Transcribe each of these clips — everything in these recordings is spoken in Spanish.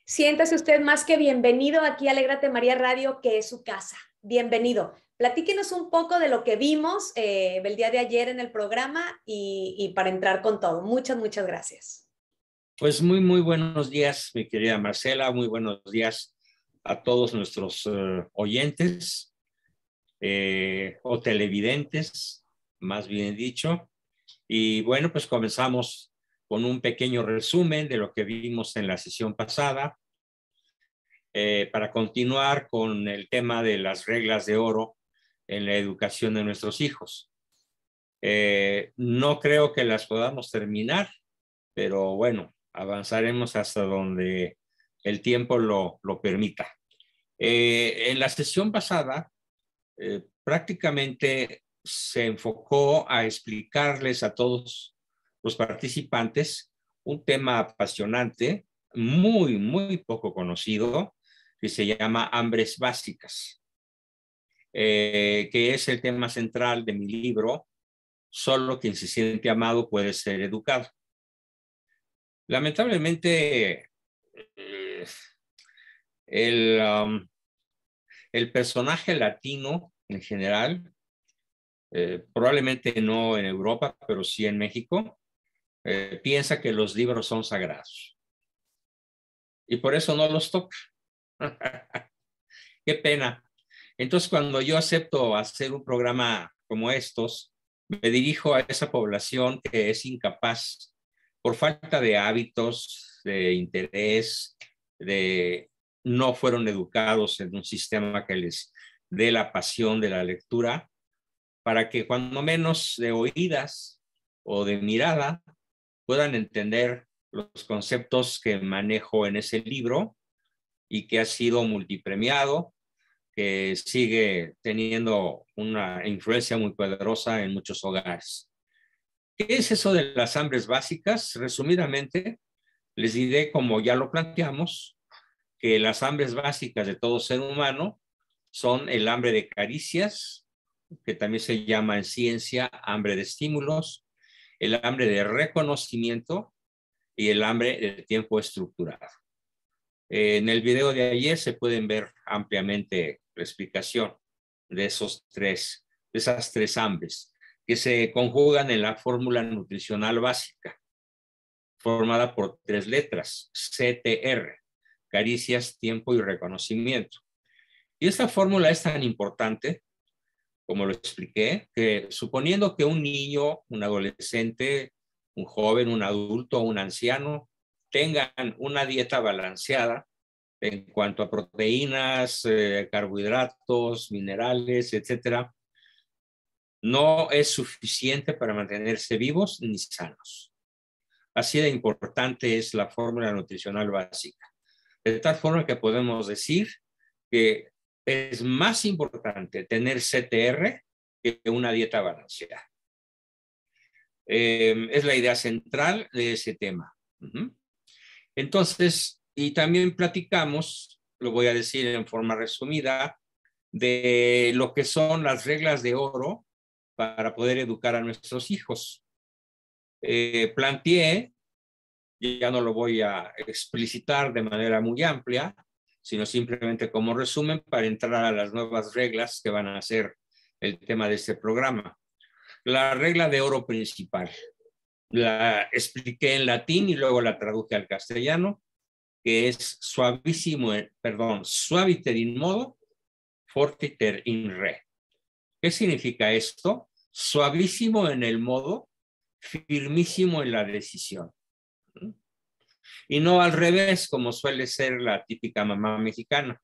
Siéntase usted más que bienvenido aquí a Alégrate María Radio, que es su casa. Bienvenido. Platíquenos un poco de lo que vimos el día de ayer en el programa y para entrar con todo. Muchas gracias. Pues muy buenos días, mi querida Marcela. Muy buenos días a todos nuestros oyentes o televidentes, más bien dicho. Y bueno, pues comenzamos con un pequeño resumen de lo que vimos en la sesión pasada para continuar con el tema de las reglas de oro en la educación de nuestros hijos. No creo que las podamos terminar, pero bueno, avanzaremos hasta donde el tiempo lo permita. En la sesión pasada, prácticamente se enfocó a explicarles a todos los participantes un tema apasionante, muy poco conocido, que se llama hambres básicas, que es el tema central de mi libro, Solo quien se siente amado puede ser educado. Lamentablemente, el personaje latino en general, probablemente no en Europa, pero sí en México, piensa que los libros son sagrados y por eso no los toca. Qué pena. Entonces, cuando yo acepto hacer un programa como estos, me dirijo a esa población que es incapaz por falta de hábitos, de interés, no fueron educados en un sistema que les dé la pasión de la lectura, para que cuando menos de oídas o de mirada puedan entender los conceptos que manejo en ese libro y que ha sido multipremiado, que sigue teniendo una influencia muy poderosa en muchos hogares. ¿Qué es eso de las hambres básicas? Resumidamente, les diré, como ya lo planteamos, que las hambres básicas de todo ser humano son el hambre de caricias, que también se llama en ciencia hambre de estímulos, el hambre de reconocimiento y el hambre de tiempo estructurado. En el video de ayer se pueden ver ampliamente la explicación de esas tres hambres que se conjugan en la fórmula nutricional básica, formada por 3 letras, CTR, caricias, tiempo y reconocimiento. Y esta fórmula es tan importante, como lo expliqué, que suponiendo que un niño, un adolescente, un joven, un adulto o un anciano tengan una dieta balanceada en cuanto a proteínas, carbohidratos, minerales, etcétera, no es suficiente para mantenerse vivos ni sanos. Así de importante es la fórmula nutricional básica. De tal forma que podemos decir que es más importante tener CTR que una dieta balanceada. Es la idea central de ese tema. Entonces, y también platicamos, lo voy a decir en forma resumida, de lo que son las reglas de oro para poder educar a nuestros hijos. Planteé, ya no lo voy a explicitar de manera muy amplia, sino simplemente como resumen para entrar a las nuevas reglas que van a ser el tema de este programa. La regla de oro principal la expliqué en latín y luego la traduje al castellano, que es suaviter in modo, fortiter in re. ¿Qué significa esto? Suavísimo en el modo, firmísimo en la decisión. Y no al revés, como suele ser la típica mamá mexicana,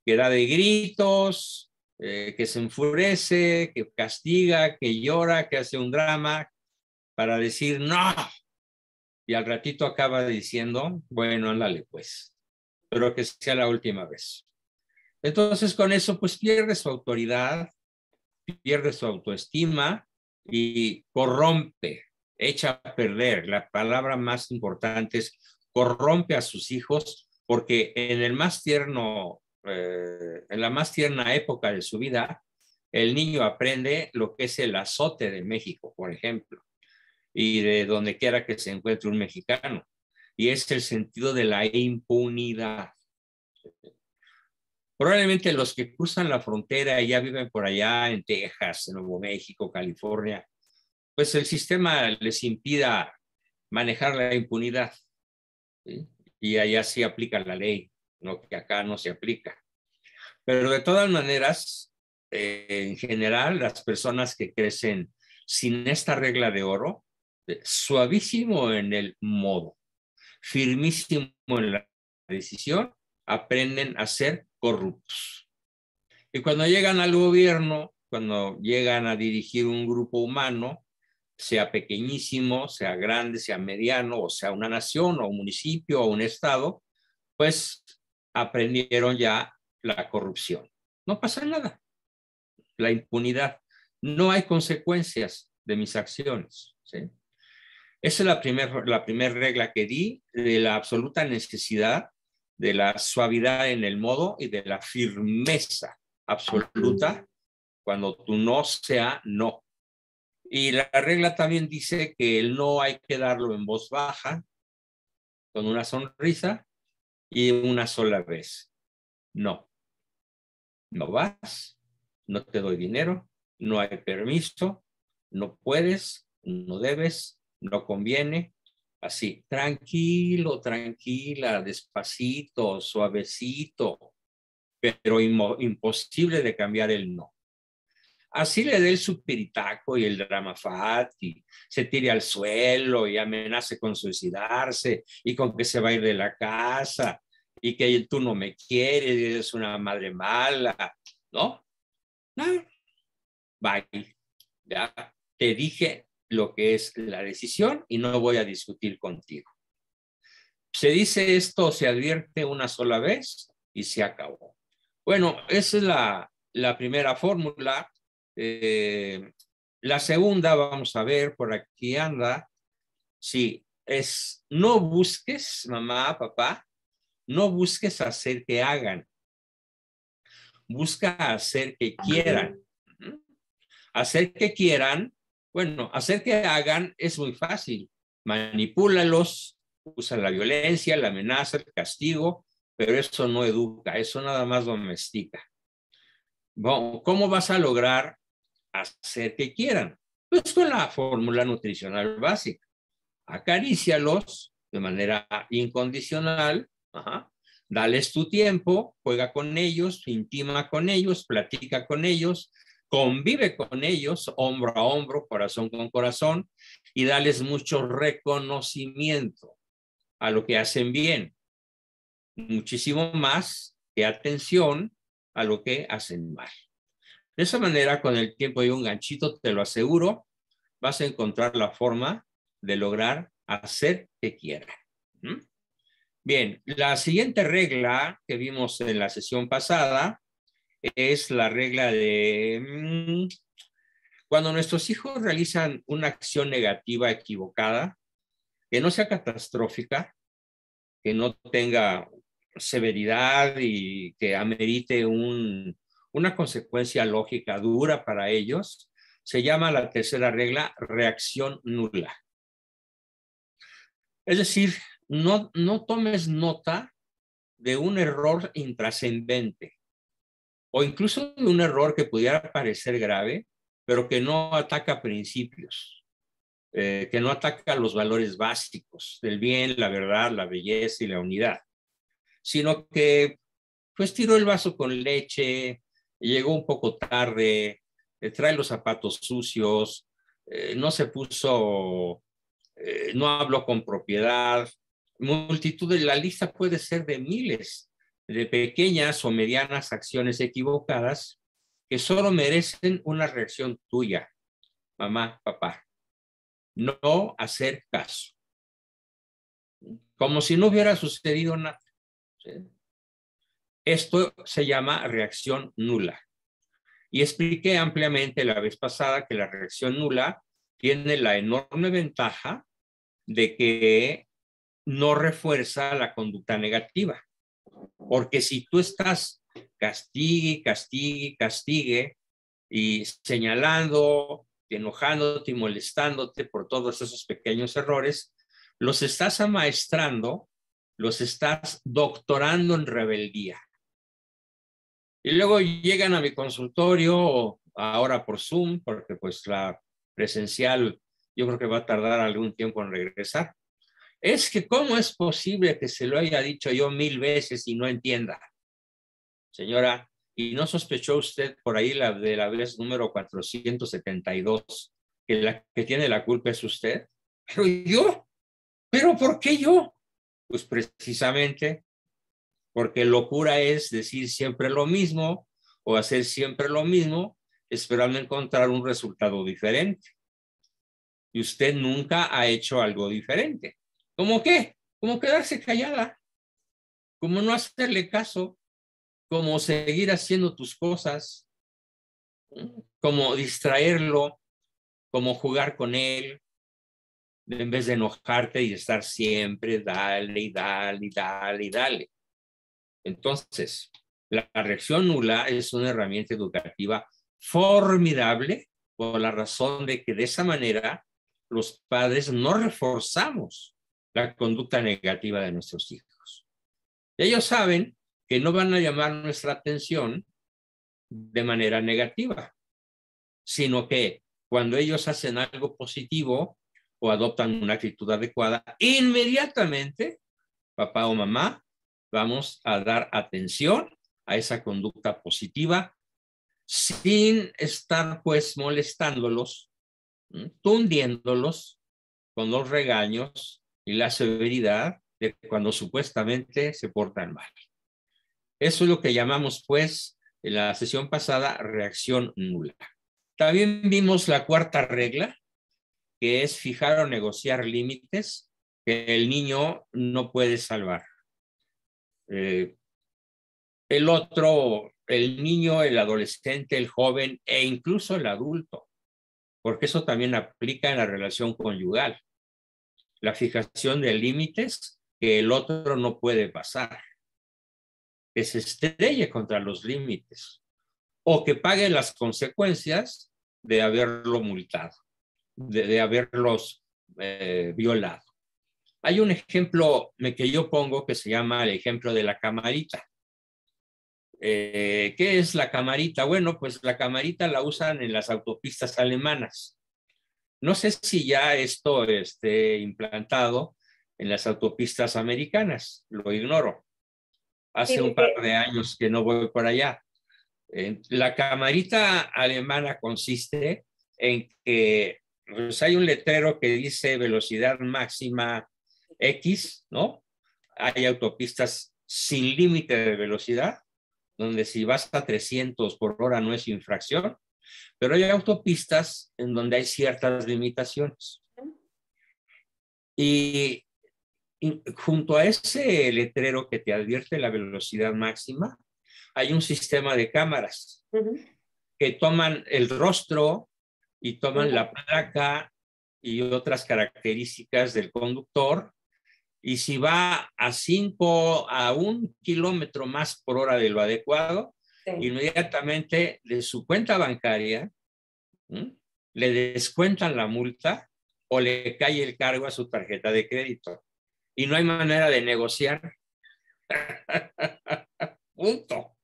que da de gritos, que se enfurece, que castiga, que llora, que hace un drama para decir no. Y al ratito acaba diciendo, bueno, ándale pues, pero que sea la última vez. Entonces con eso pues pierde su autoridad, pierde su autoestima y corrompe, echa a perder. La palabra más importante es corrompe a sus hijos, porque en el más tierno, en la más tierna época de su vida, el niño aprende lo que es el azote de México, por ejemplo, y de donde quiera que se encuentre un mexicano. y es el sentido de la impunidad. Probablemente los que cruzan la frontera y ya viven por allá en Texas, en Nuevo México, California, pues el sistema les impida manejar la impunidad, ¿sí? Y allá sí aplica la ley, no que acá no se aplica. Pero de todas maneras, en general, las personas que crecen sin esta regla de oro, suavísimo en el modo, firmísimo en la decisión, aprenden a ser corruptos. Y cuando llegan al gobierno, cuando llegan a dirigir un grupo humano, sea pequeñísimo, sea grande, sea mediano, o sea una nación, o un municipio, o un estado, pues aprendieron ya la corrupción. No pasa nada, la impunidad. No hay consecuencias de mis acciones, ¿sí? Esa es la primer regla que di, de la absoluta necesidad de la suavidad en el modo y de la firmeza absoluta cuando tu no sea no. Y la regla también dice que el no hay que darlo en voz baja, con una sonrisa y una sola vez. No, no vas, no te doy dinero, no hay permiso, no puedes, no debes, no conviene. Así, tranquilo, tranquila, despacito, suavecito, pero imposible de cambiar el no. Así le dé el supiritaco y el drama y se tire al suelo y amenace con suicidarse y con que se va a ir de la casa y que tú no me quieres y eres una madre mala, ¿no? No, bye. Ya te dije lo que es la decisión y no voy a discutir contigo. Se dice esto, se advierte una sola vez y se acabó. Bueno, esa es la primera fórmula. La segunda, vamos a ver, por aquí anda. Sí, es no busques, mamá, papá, no busques hacer que hagan. Busca hacer que quieran. Hacer que quieran, bueno, hacer que hagan es muy fácil. Manipúlalos, usa la violencia, la amenaza, el castigo, pero eso no educa, eso nada más domestica. Bueno, ¿cómo vas a lograr hacer que quieran? Pues con la fórmula nutricional básica. Acarícialos de manera incondicional, dales tu tiempo, juega con ellos, intima con ellos, platica con ellos, convive con ellos, hombro a hombro, corazón con corazón, y dales mucho reconocimiento a lo que hacen bien, muchísimo más que atención a lo que hacen mal. De esa manera, con el tiempo y un ganchito, te lo aseguro, vas a encontrar la forma de lograr hacer que quieran. Bien, la siguiente regla que vimos en la sesión pasada es la regla de cuando nuestros hijos realizan una acción negativa equivocada, que no sea catastrófica, que no tenga severidad y que amerite una consecuencia lógica dura para ellos, se llama la tercera regla reacción nula. Es decir, no tomes nota de un error intrascendente o incluso de un error que pudiera parecer grave, pero que no ataca principios, que no ataca los valores básicos del bien, la verdad, la belleza y la unidad, sino que pues tiró el vaso con leche, llegó un poco tarde, trae los zapatos sucios, no se puso, no habló con propiedad. Multitud de la lista puede ser de miles de pequeñas o medianas acciones equivocadas que solo merecen una reacción tuya, mamá, papá. No hacer caso. Como si no hubiera sucedido nada. ¿Sí? Esto se llama reacción nula. Y expliqué ampliamente la vez pasada que la reacción nula tiene la enorme ventaja de que no refuerza la conducta negativa. Porque si tú estás castigue, castigue, castigue y señalando, enojándote y molestándote por todos esos pequeños errores, los estás amaestrando, los estás doctorando en rebeldía. Y luego llegan a mi consultorio, ahora por Zoom, porque pues la presencial yo creo que va a tardar algún tiempo en regresar. Es que ¿cómo es posible que se lo haya dicho yo 1000 veces y no entienda? Señora, ¿y no sospechó usted por ahí de la vez número 472 que la que tiene la culpa es usted? Pero yo, ¿pero por qué yo? Pues precisamente porque locura es decir siempre lo mismo o hacer siempre lo mismo esperando encontrar un resultado diferente. Y usted nunca ha hecho algo diferente. ¿Cómo qué? Como quedarse callada, como no hacerle caso, como seguir haciendo tus cosas, como distraerlo, como jugar con él, en vez de enojarte y estar siempre dale y dale y dale y dale. Entonces, la reacción nula es una herramienta educativa formidable por la razón de que de esa manera los padres no reforzamos la conducta negativa de nuestros hijos. Ellos saben que no van a llamar nuestra atención de manera negativa, sino que cuando ellos hacen algo positivo o adoptan una actitud adecuada, inmediatamente, papá o mamá, vamos a dar atención a esa conducta positiva sin estar pues molestándolos, tundiéndolos con los regaños y la severidad de cuando supuestamente se portan mal. Eso es lo que llamamos pues en la sesión pasada reacción nula. También vimos la cuarta regla, que es fijar o negociar límites que el niño no puede salvar. El otro, el niño, el adolescente, el joven e incluso el adulto, porque eso también aplica en la relación conyugal. La fijación de límites que el otro no puede pasar, que se estrelle contra los límites o que pague las consecuencias de haberlo multado, de haberlos violado. Hay un ejemplo que yo pongo que se llama el ejemplo de la camarita. ¿Qué es la camarita? Bueno, pues la camarita la usan en las autopistas alemanas. No sé si ya esto esté implantado en las autopistas americanas, lo ignoro. Hace un par de años que no voy por allá. La camarita alemana consiste en que pues, hay un letrero que dice velocidad máxima X, ¿no? Hay autopistas sin límite de velocidad, donde si vas a 300 por hora no es infracción, pero hay autopistas en donde hay ciertas limitaciones. Y junto a ese letrero que te advierte la velocidad máxima, hay un sistema de cámaras que toman el rostro y toman la placa y otras características del conductor. Y si va a 1 kilómetro más por hora de lo adecuado, inmediatamente de su cuenta bancaria le descuentan la multa o le cae el cargo a su tarjeta de crédito. Y no hay manera de negociar. Punto.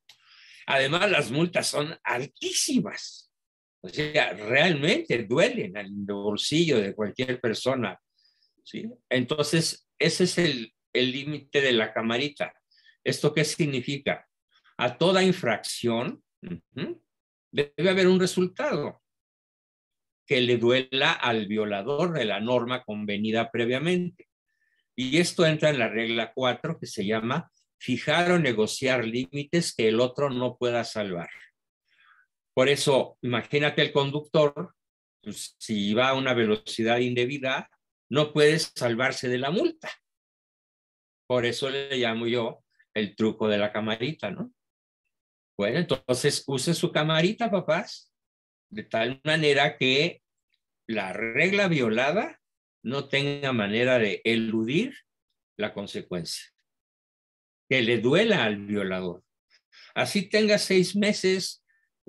Además, las multas son altísimas. O sea, realmente duelen al bolsillo de cualquier persona. ¿Sí? Entonces, ese es el límite de la camarita. ¿Esto qué significa? A toda infracción debe haber un resultado que le duela al violador de la norma convenida previamente. Y esto entra en la regla 4, que se llama fijar o negociar límites que el otro no pueda salvar. Por eso, imagínate el conductor, pues, si va a una velocidad indebida, no puede salvarse de la multa. Por eso le llamo yo el truco de la camarita, ¿no? Bueno, entonces use su camarita, papás, de tal manera que la regla violada no tenga manera de eludir la consecuencia, que le duela al violador. Así tenga 6 meses,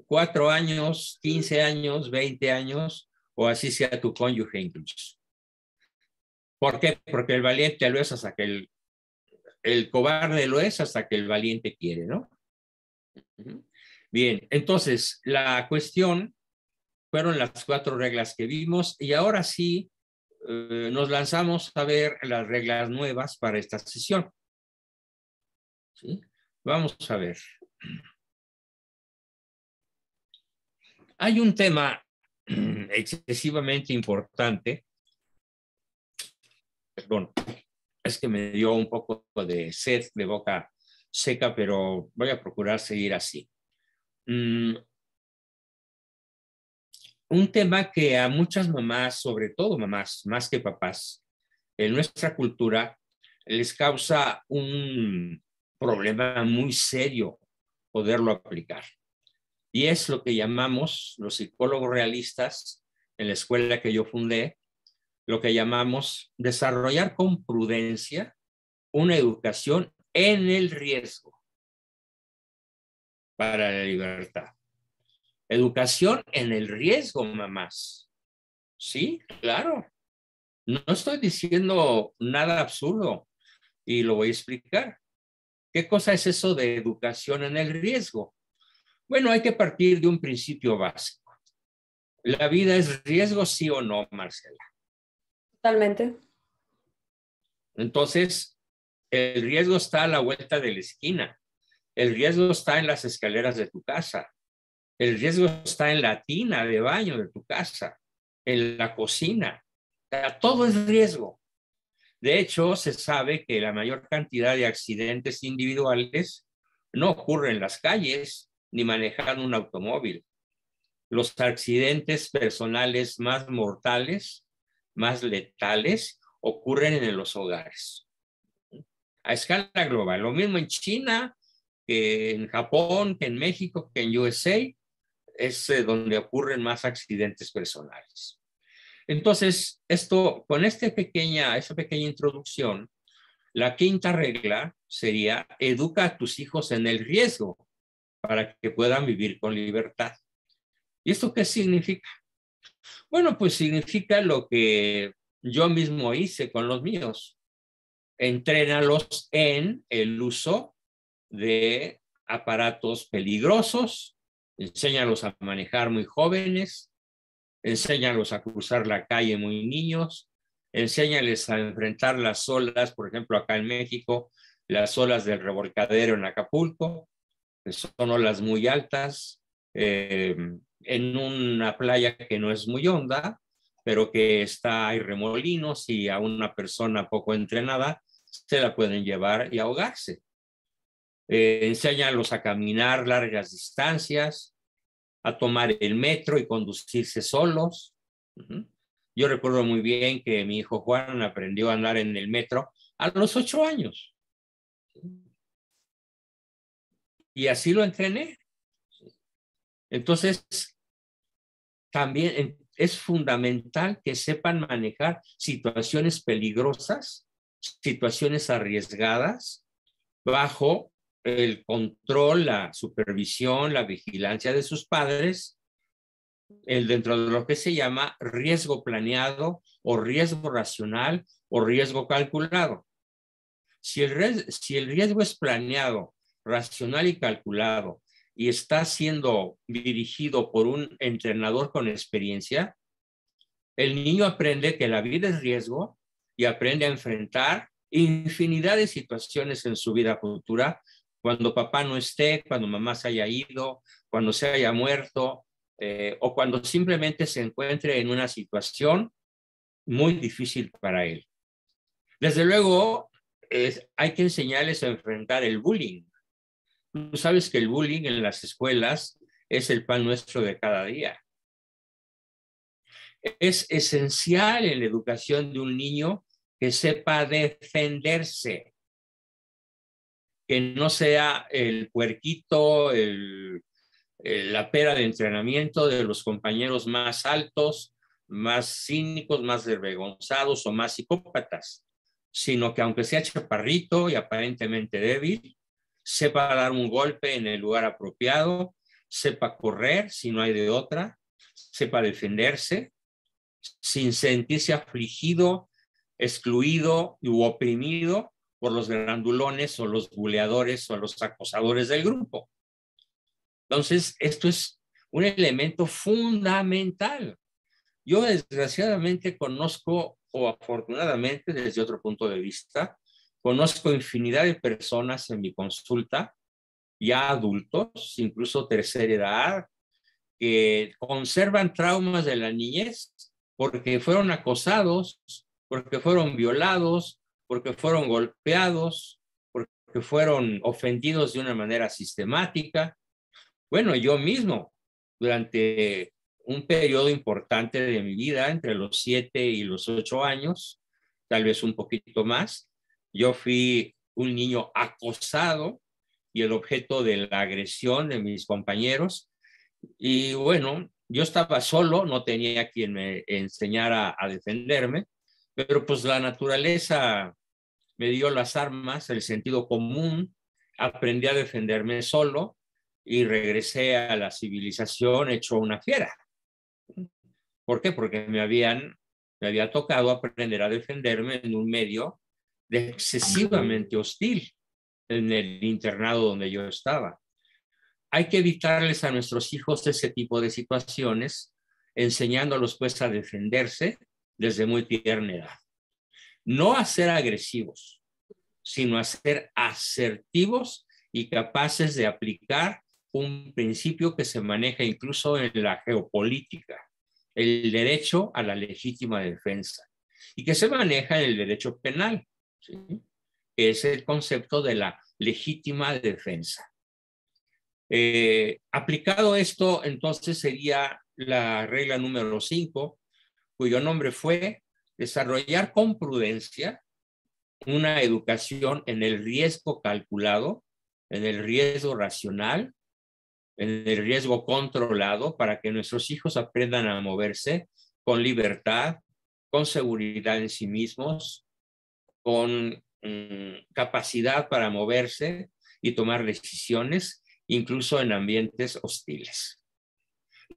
4 años, 15 años, 20 años, o así sea tu cónyuge incluso. ¿Por qué? Porque el valiente lo es hasta que el cobarde lo es hasta que el valiente quiere, ¿no? Bien, entonces la cuestión fueron las 4 reglas que vimos y ahora sí nos lanzamos a ver las reglas nuevas para esta sesión. ¿Sí? Vamos a ver. Hay un tema excesivamente importante. Perdón, es que me dio un poco de sed, de boca seca, pero voy a procurar seguir así. Un tema que a muchas mamás, sobre todo mamás, más que papás, en nuestra cultura, les causa un problema muy serio poderlo aplicar. Y es lo que llamamos los psicólogos realistas en la escuela que yo fundé, lo que llamamos desarrollar con prudencia una educación en el riesgo para la libertad. Educación en el riesgo, mamás. Sí, claro. No estoy diciendo nada absurdo y lo voy a explicar. ¿Qué cosa es eso de educación en el riesgo? Bueno, hay que partir de un principio básico. ¿La vida es riesgo, sí o no, Marcela? Totalmente. Entonces, el riesgo está a la vuelta de la esquina. El riesgo está en las escaleras de tu casa. El riesgo está en la tina de baño de tu casa, en la cocina. O sea, todo es riesgo. De hecho, se sabe que la mayor cantidad de accidentes individuales no ocurren en las calles ni manejando un automóvil. Los accidentes personales más mortales, más letales, ocurren en los hogares. A escala global. Lo mismo en China, que en Japón, que en México, que en USA, es donde ocurren más accidentes personales. Entonces, con esa pequeña introducción, la 5ª regla sería: educa a tus hijos en el riesgo para que puedan vivir con libertad. ¿Y esto qué significa? Bueno, pues significa lo que yo mismo hice con los míos. Entrénalos en el uso de aparatos peligrosos, enséñalos a manejar muy jóvenes, enséñalos a cruzar la calle muy niños, enséñales a enfrentar las olas, por ejemplo, acá en México, las olas del Revolcadero en Acapulco, que son olas muy altas, en una playa que no es muy honda, pero que hay remolinos y a una persona poco entrenada se la pueden llevar y ahogarse. Enséñalos a caminar largas distancias, a tomar el metro y conducirse solos. Yo recuerdo muy bien que mi hijo Juan aprendió a andar en el metro a los 8 años. Y así lo entrené. Entonces, también es fundamental que sepan manejar situaciones peligrosas, situaciones arriesgadas, bajo el control, la supervisión, la vigilancia de sus padres, dentro de lo que se llama riesgo planeado o riesgo racional o riesgo calculado. Si el riesgo es planeado, racional y calculado y está siendo dirigido por un entrenador con experiencia, el niño aprende que la vida es riesgo y aprende a enfrentar infinidad de situaciones en su vida futura, cuando papá no esté, cuando mamá se haya ido, cuando se haya muerto, o cuando simplemente se encuentre en una situación muy difícil para él. Desde luego, hay que enseñarles a enfrentar el bullying. Tú sabes que el bullying en las escuelas es el pan nuestro de cada día. Es esencial en la educación de un niño que sepa defenderse, que no sea el puerquito, la pera de entrenamiento de los compañeros más altos, más cínicos, más desvergonzados o más psicópatas, sino que aunque sea chaparrito y aparentemente débil, sepa dar un golpe en el lugar apropiado, sepa correr si no hay de otra, sepa defenderse sin sentirse afligido, excluido u oprimido por los grandulones o los buleadores o los acosadores del grupo. Entonces, esto es un elemento fundamental. Yo desgraciadamente conozco, o afortunadamente desde otro punto de vista, conozco infinidad de personas en mi consulta, ya adultos, incluso tercera edad, que conservan traumas de la niñez porque fueron acosados, porque fueron violados, porque fueron golpeados, porque fueron ofendidos de una manera sistemática. Bueno, yo mismo, durante un periodo importante de mi vida, entre los 7 y los 8 años, tal vez un poquito más, yo fui un niño acosado y el objeto de la agresión de mis compañeros. Y bueno, yo estaba solo, no tenía quien me enseñara a defenderme, pero pues la naturaleza me dio las armas, el sentido común, aprendí a defenderme solo y regresé a la civilización hecho una fiera. ¿Por qué? Porque me había tocado aprender a defenderme en un medio excesivamente hostil, en el internado donde yo estaba. Hay que evitarles a nuestros hijos ese tipo de situaciones, enseñándolos pues a defenderse desde muy tierna edad. No a ser agresivos, sino a ser asertivos y capaces de aplicar un principio que se maneja incluso en la geopolítica, el derecho a la legítima defensa, y que se maneja en el derecho penal, ¿sí? Que es el concepto de la legítima defensa. Aplicado esto, entonces sería la regla número 5, cuyo nombre fue desarrollar con prudencia una educación en el riesgo calculado, en el riesgo racional, en el riesgo controlado, para que nuestros hijos aprendan a moverse con libertad, con seguridad en sí mismos, con capacidad para moverse y tomar decisiones, incluso en ambientes hostiles.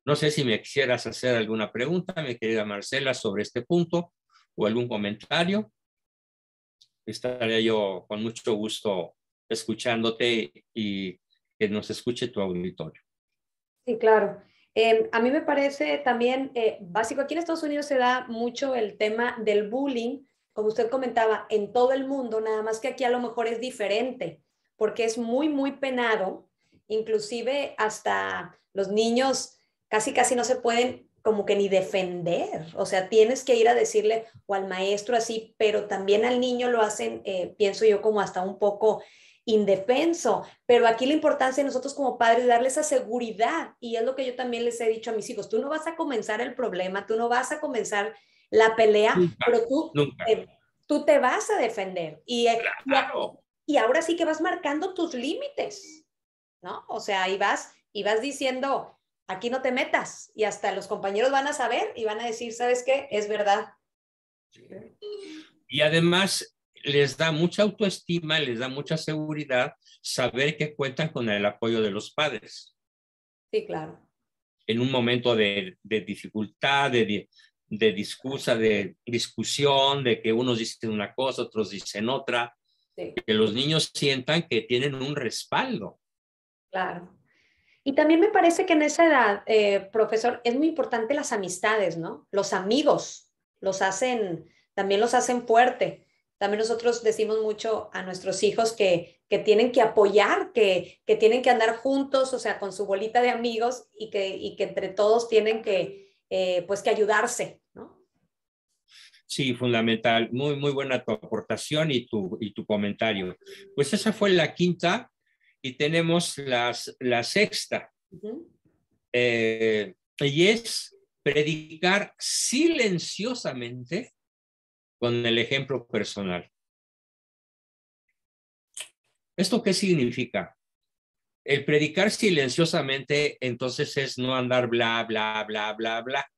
No sé si me quisieras hacer alguna pregunta, mi querida Marcela, sobre este punto o algún comentario. Estaré yo con mucho gusto escuchándote y que nos escuche tu auditorio. Sí, claro. A mí me parece también básico, aquí en Estados Unidos se da mucho el tema del bullying, como usted comentaba, en todo el mundo, nada más que aquí a lo mejor es diferente, porque es muy, muy penado, inclusive hasta los niños casi, casi no se pueden como que ni defender, o sea, tienes que ir a decirle o al maestro así, pero también al niño lo hacen, pienso yo, como hasta un poco indefenso, pero aquí la importancia de nosotros como padres es darle esa seguridad y es lo que yo también les he dicho a mis hijos, tú no vas a comenzar el problema, tú no vas a comenzar la pelea, Nunca, pero nunca. tú te vas a defender Claro. y ahora sí que vas marcando tus límites, ¿no? O sea, y vas diciendo, aquí no te metas y hasta los compañeros van a saber y van a decir, ¿sabes qué? Es verdad. Sí. Y además les da mucha autoestima, les da mucha seguridad saber que cuentan con el apoyo de los padres. Sí, claro. En un momento de dificultad, de discusa, de discusión, de que unos dicen una cosa, otros dicen otra, Sí, que los niños sientan que tienen un respaldo. claro. Y también me parece que en esa edad, profesor, es muy importante las amistades, ¿no? Los amigos también los hacen fuerte. También nosotros decimos mucho a nuestros hijos que tienen que apoyar, que tienen que andar juntos, o sea, con su bolita de amigos y que entre todos tienen que, pues, que ayudarse, ¿no? Sí, fundamental. Muy, muy buena tu aportación y tu comentario. Pues esa fue la quinta y tenemos la sexta. Uh-huh. Y es predicar silenciosamente con el ejemplo personal. ¿Esto qué significa? El predicar silenciosamente entonces es no andar bla, bla, bla, bla, bla.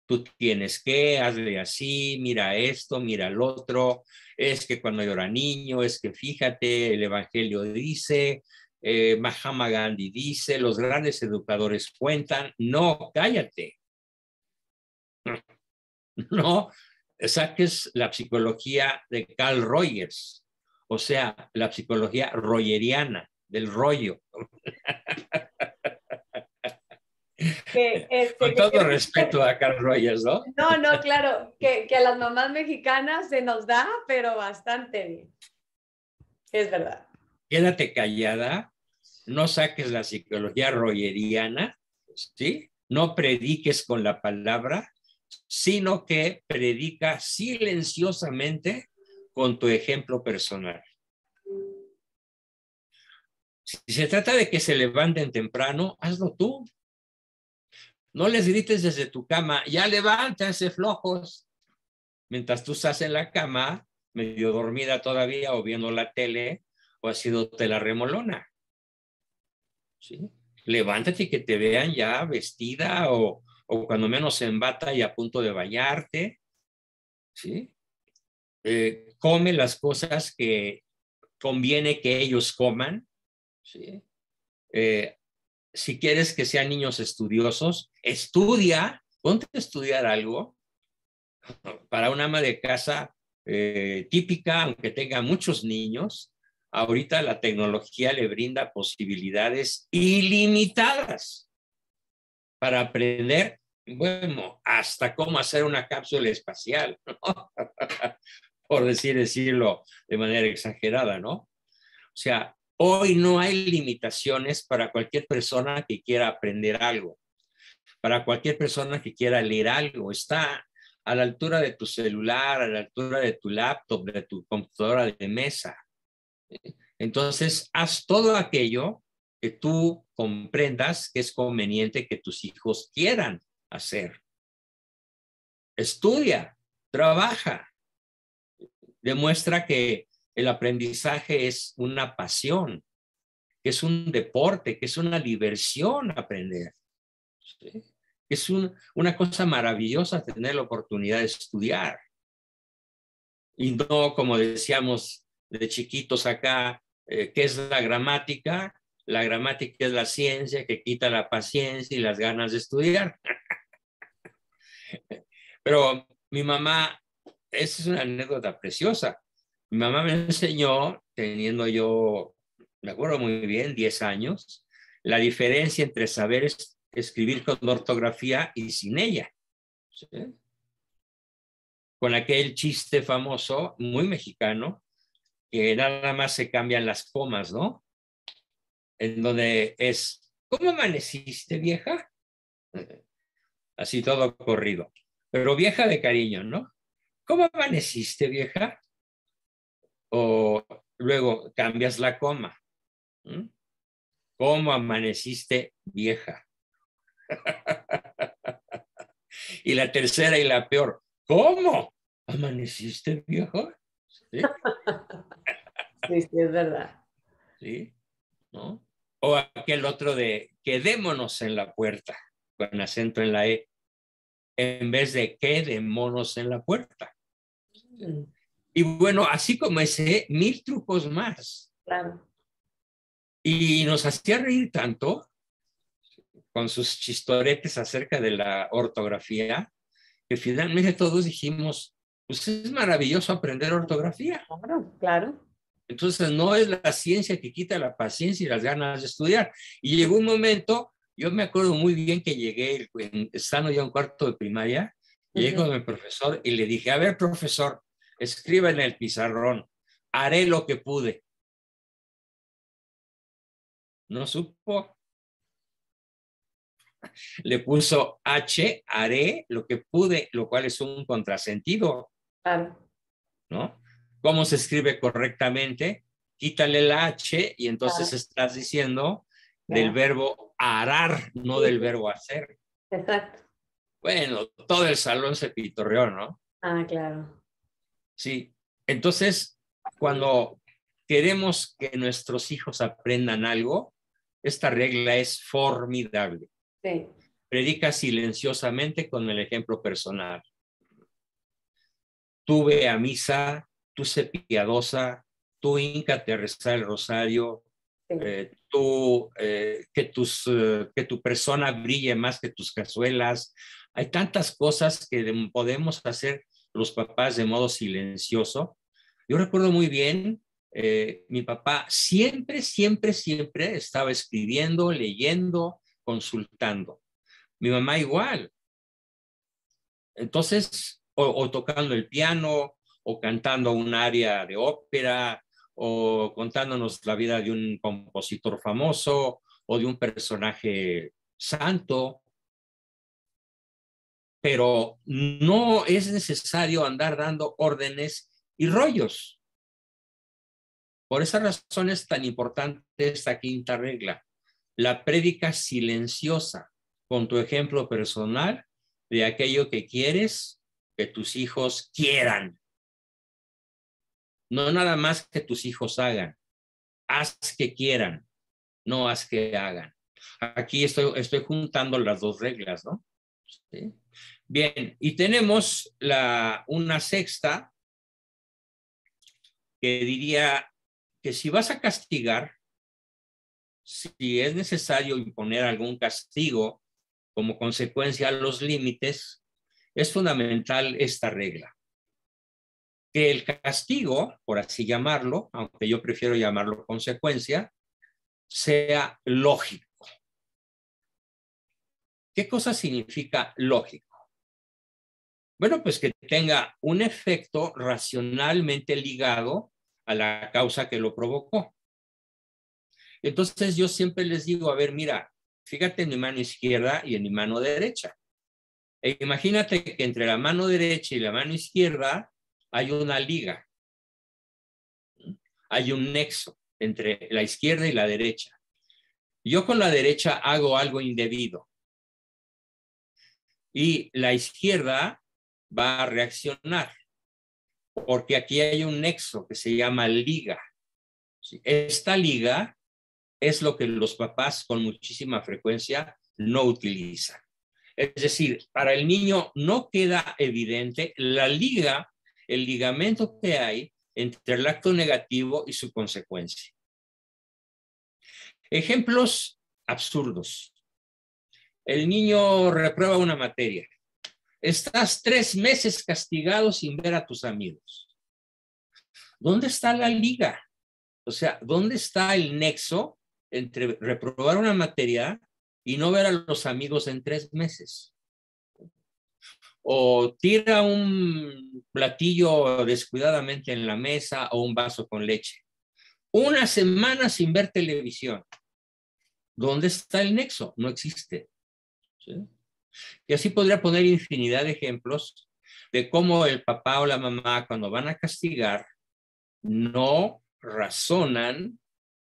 Tú tienes que, hazle así, mira esto, mira el otro, es que cuando yo era niño, es que fíjate, el Evangelio dice, Mahatma Gandhi dice, los grandes educadores cuentan, no, cállate. No, saques la psicología de Carl Rogers, o sea, la psicología rogeriana, del rollo. Con todo respeto a Carl Rogers, ¿no? No, no, claro, que a las mamás mexicanas se nos da, pero bastante bien. Es verdad. Quédate callada, no saques la psicología rogeriana, ¿sí? No prediques con la palabra, sino que predica silenciosamente con tu ejemplo personal. Si se trata de que se levanten temprano, hazlo tú. No les grites desde tu cama, ya levántense flojos. Mientras tú estás en la cama, medio dormida todavía, o viendo la tele, o haciéndote la remolona. ¿Sí? Levántate y que te vean ya vestida, o cuando menos en bata y a punto de bañarte. ¿Sí? Come las cosas que conviene que ellos coman. ¿Sí? Si quieres que sean niños estudiosos, estudia, ponte a estudiar algo. Para una ama de casa típica, aunque tenga muchos niños, ahorita la tecnología le brinda posibilidades ilimitadas para aprender, bueno, hasta cómo hacer una cápsula espacial, ¿no? Por decirlo de manera exagerada, ¿no? O sea, hoy no hay limitaciones para cualquier persona que quiera aprender algo, para cualquier persona que quiera leer algo. Está a la altura de tu celular, a la altura de tu laptop, de tu computadora de mesa. Entonces, haz todo aquello que tú comprendas que es conveniente que tus hijos quieran hacer. Estudia, trabaja, demuestra que el aprendizaje es una pasión, que es un deporte, que es una diversión aprender. ¿Sí? Es una cosa maravillosa tener la oportunidad de estudiar. Y no, como decíamos de chiquitos acá, ¿qué es la gramática? La gramática es la ciencia que quita la paciencia y las ganas de estudiar. Pero mi mamá, esa es una anécdota preciosa. Mi mamá me enseñó, teniendo yo, me acuerdo muy bien, 10 años, la diferencia entre saber escribir con ortografía y sin ella. ¿Sí? Con aquel chiste famoso, muy mexicano, que nada más se cambian las comas, ¿no? En donde es, ¿cómo amaneciste, vieja? Así todo corrido. Pero vieja de cariño, ¿no? ¿Cómo amaneciste, vieja? O luego cambias la coma. ¿Cómo amaneciste, vieja? Y la tercera y la peor, ¿cómo amaneciste, vieja? ¿Sí? Sí, sí, es verdad. ¿Sí? ¿No? O aquel otro de quedémonos en la puerta, con acento en la E, en vez de quedémonos en la puerta. Y bueno, así como ese, 1000 trucos más. Claro. Y nos hacía reír tanto con sus chistoretes acerca de la ortografía, que finalmente todos dijimos, pues es maravilloso aprender ortografía. Claro, claro. Entonces no es la ciencia que quita la paciencia y las ganas de estudiar. Y llegó un momento, yo me acuerdo muy bien que llegué, estando ya en cuarto de primaria, llegué con mi profesor y le dije, a ver, profesor, escriba en el pizarrón, haré lo que pude. No supo. Le puso H, haré lo que pude, lo cual es un contrasentido. Claro. ¿No? ¿Cómo se escribe correctamente? Quítale la H y entonces Claro. estás diciendo del verbo arar, no Sí. del verbo hacer. Exacto. Bueno, todo el salón se pitorreó, ¿no? Ah, claro. Sí. Entonces, cuando queremos que nuestros hijos aprendan algo, esta regla es formidable. Sí. Predica silenciosamente con el ejemplo personal. Tú ve a misa, tú sé piadosa, tú híncate a rezar el rosario, Sí. que tu persona brille más que tus cazuelas. Hay tantas cosas que podemos hacer los papás de modo silencioso. Yo recuerdo muy bien, mi papá siempre, siempre, siempre estaba escribiendo, leyendo, consultando. Mi mamá igual. Entonces, o tocando el piano, o cantando un aria de ópera, o contándonos la vida de un compositor famoso, o de un personaje santo. Pero no es necesario andar dando órdenes y rollos. Por esa razón es tan importante esta quinta regla, la prédica silenciosa, con tu ejemplo personal de aquello que quieres que tus hijos quieran. No nada más que tus hijos hagan, haz que quieran, no haz que hagan. Aquí estoy juntando las dos reglas, ¿no? ¿Sí? Bien, y tenemos una sexta que diría que si vas a castigar, si es necesario imponer algún castigo como consecuencia a los límites, es fundamental esta regla. Que el castigo, por así llamarlo, aunque yo prefiero llamarlo consecuencia, sea lógico. ¿Qué cosa significa lógico? Bueno, pues que tenga un efecto racionalmente ligado a la causa que lo provocó. Entonces yo siempre les digo, a ver, mira, fíjate en mi mano izquierda y en mi mano derecha. E imagínate que entre la mano derecha y la mano izquierda hay una liga. Hay un nexo entre la izquierda y la derecha. Yo con la derecha hago algo indebido. Y la izquierda va a reaccionar. Porque aquí hay un nexo que se llama liga. Esta liga es lo que los papás con muchísima frecuencia no utilizan. Es decir, para el niño no queda evidente la liga, el ligamento que hay entre el acto negativo y su consecuencia. Ejemplos absurdos. El niño reprueba una materia. Estás 3 meses castigado sin ver a tus amigos. ¿Dónde está la liga? O sea, ¿dónde está el nexo entre reprobar una materia y no ver a los amigos en 3 meses? O tira un platillo descuidadamente en la mesa o un vaso con leche. 1 semana sin ver televisión. ¿Dónde está el nexo? No existe. ¿Sí? Y así podría poner infinidad de ejemplos de cómo el papá o la mamá, cuando van a castigar, no razonan,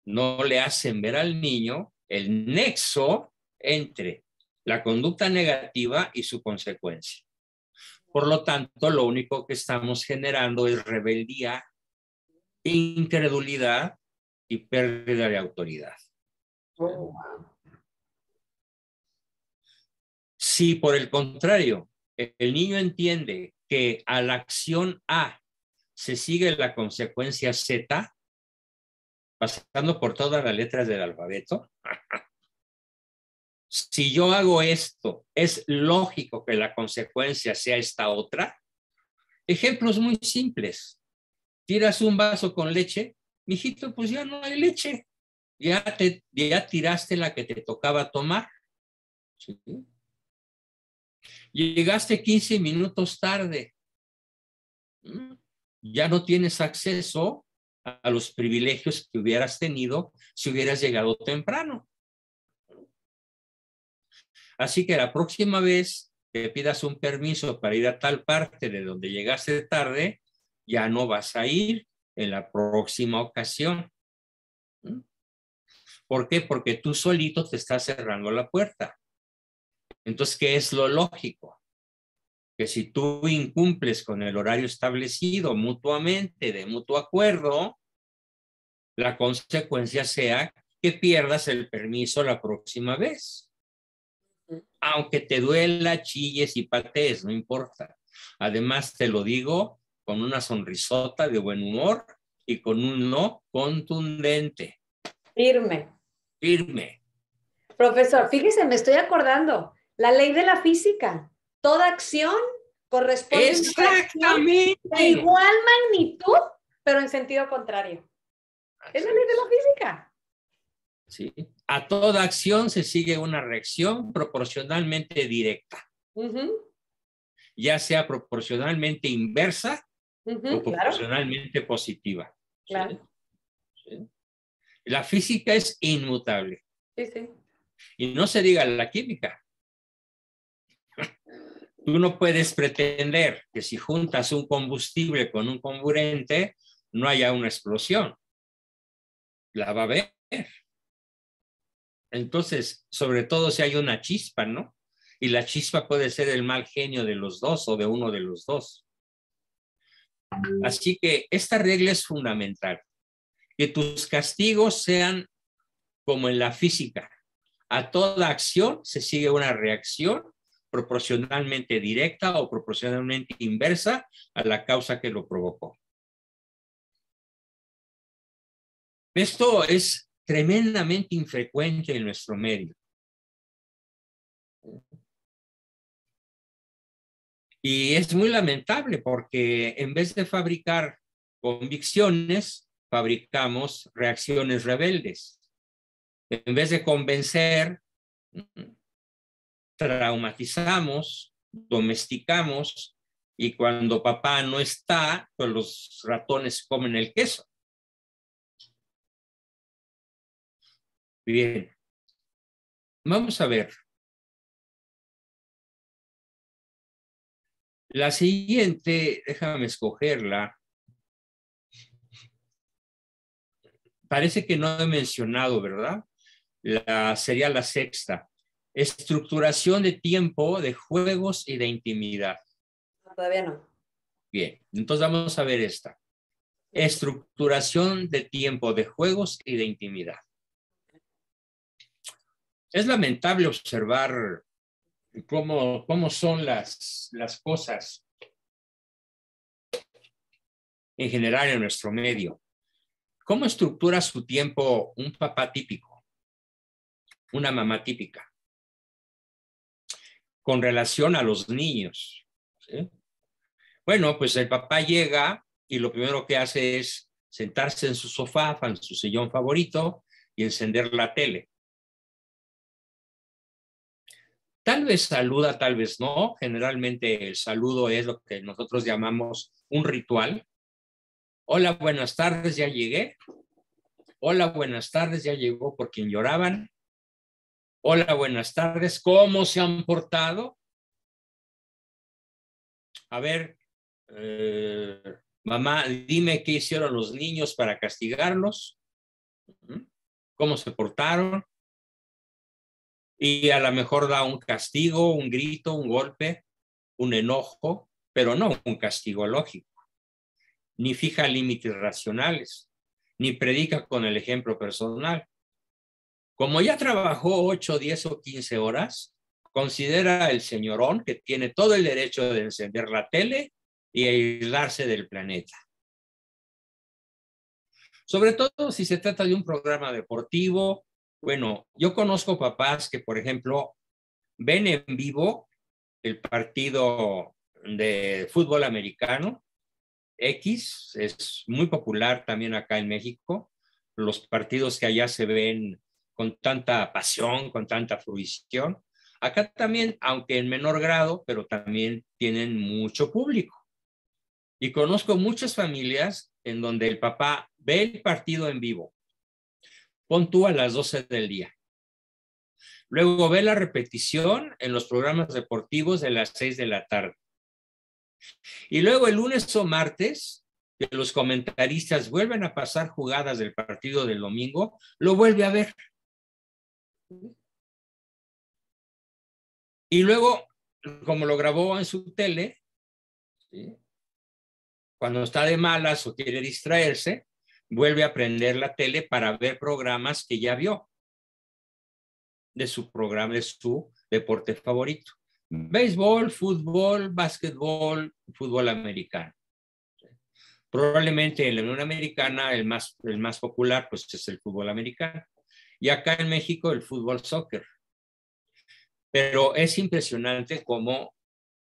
no le hacen ver al niño el nexo entre la conducta negativa y su consecuencia. Por lo tanto, lo único que estamos generando es rebeldía, incredulidad y pérdida de autoridad. Oh. Si por el contrario, el niño entiende que a la acción A se sigue la consecuencia Z, pasando por todas las letras del alfabeto, si yo hago esto, es lógico que la consecuencia sea esta otra. Ejemplos muy simples. Tiras un vaso con leche, mijito, pues ya no hay leche. Ya tiraste la que te tocaba tomar. ¿Sí? Llegaste 15 minutos tarde. Ya no tienes acceso a los privilegios que hubieras tenido si hubieras llegado temprano. Así que la próxima vez que pidas un permiso para ir a tal parte de donde llegaste tarde, ya no vas a ir en la próxima ocasión. ¿Por qué? Porque tú solito te estás cerrando la puerta. Entonces, ¿qué es lo lógico? Que si tú incumples con el horario establecido mutuamente, de mutuo acuerdo, la consecuencia sea que pierdas el permiso la próxima vez. Aunque te duela, chilles y patees, no importa. Además, te lo digo con una sonrisota de buen humor y con un no contundente. Firme. Firme. Profesor, fíjese, me estoy acordando, la ley de la física, toda acción corresponde una reacción de Exactamente. igual magnitud, pero en sentido contrario. Es la ley de la física. Sí. A toda acción se sigue una reacción proporcionalmente directa, ya sea proporcionalmente inversa o Claro, proporcionalmente positiva. claro. ¿Sí? ¿Sí? La física es inmutable. Sí, sí. Y no se diga la química. Tú no puedes pretender que si juntas un combustible con un comburente, no haya una explosión. La va a haber. Entonces, sobre todo si hay una chispa, ¿no? Y la chispa puede ser el mal genio de los dos o de uno de los dos. Así que esta regla es fundamental. Que tus castigos sean como en la física. A toda acción se sigue una reacción proporcionalmente directa o proporcionalmente inversa a la causa que lo provocó. Esto es tremendamente infrecuente en nuestro medio. Y es muy lamentable porque en vez de fabricar convicciones, fabricamos reacciones rebeldes. En vez de convencer, traumatizamos, domesticamos, y cuando papá no está, pues los ratones comen el queso. Bien, vamos a ver. La siguiente, déjame escogerla. Parece que no he mencionado, ¿verdad? Sería la sexta. Estructuración de tiempo, de juegos y de intimidad. Todavía no. Bien, entonces vamos a ver esta. Estructuración de tiempo, de juegos y de intimidad. Es lamentable observar cómo son las cosas en general en nuestro medio. ¿Cómo estructura su tiempo un papá típico, una mamá típica, con relación a los niños? ¿Sí? Bueno, pues el papá llega y lo primero que hace es sentarse en su sofá, en su sillón favorito, y encender la tele. Tal vez saluda, tal vez no. Generalmente el saludo es lo que nosotros llamamos un ritual. Hola, buenas tardes, ya llegué. Hola, buenas tardes, ya llegó por quien lloraban. Hola, buenas tardes, ¿cómo se han portado? A ver, mamá, dime qué hicieron los niños para castigarlos. ¿Cómo se portaron? Y a lo mejor da un castigo, un grito, un golpe, un enojo, pero no un castigo lógico. Ni fija límites racionales, ni predica con el ejemplo personal. Como ya trabajó 8, 10 o 15 horas, considera el señorón que tiene todo el derecho de encender la tele y aislarse del planeta. Sobre todo si se trata de un programa deportivo. Bueno, yo conozco papás que, por ejemplo, ven en vivo el partido de fútbol americano. X es muy popular también acá en México. Los partidos que allá se ven con tanta pasión, con tanta fruición. Acá también, aunque en menor grado, pero también tienen mucho público. Y conozco muchas familias en donde el papá ve el partido en vivo. Pon tú a las 12 del día. Luego ve la repetición en los programas deportivos de las 6 de la tarde. Y luego el lunes o martes, que los comentaristas vuelven a pasar jugadas del partido del domingo, lo vuelve a ver. Y luego, como lo grabó en su tele, ¿sí? Cuando está de malas o quiere distraerse, vuelve a prender la tele para ver programas que ya vio de su programa, de su deporte favorito. Béisbol, fútbol, básquetbol, fútbol americano. Probablemente en la Unión Americana el más popular pues es el fútbol americano. Y acá en México el fútbol soccer. Pero es impresionante cómo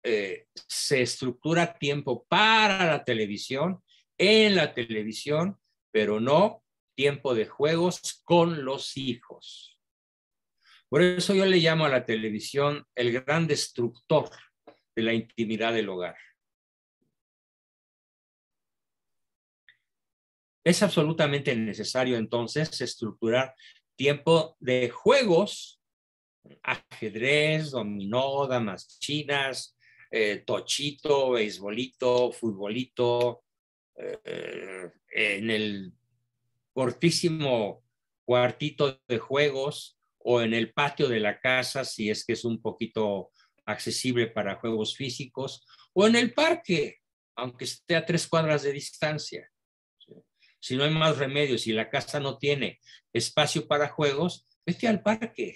se estructura tiempo para la televisión, en la televisión, pero no tiempo de juegos con los hijos. Por eso yo le llamo a la televisión el gran destructor de la intimidad del hogar. Es absolutamente necesario entonces estructurar tiempo de juegos, ajedrez, dominó, damas chinas, tochito, beisbolito, futbolito, en el cortísimo cuartito de juegos o en el patio de la casa, si es que es un poquito accesible para juegos físicos, o en el parque, aunque esté a 3 cuadras de distancia. Si no hay más remedio, si la casa no tiene espacio para juegos, vete al parque.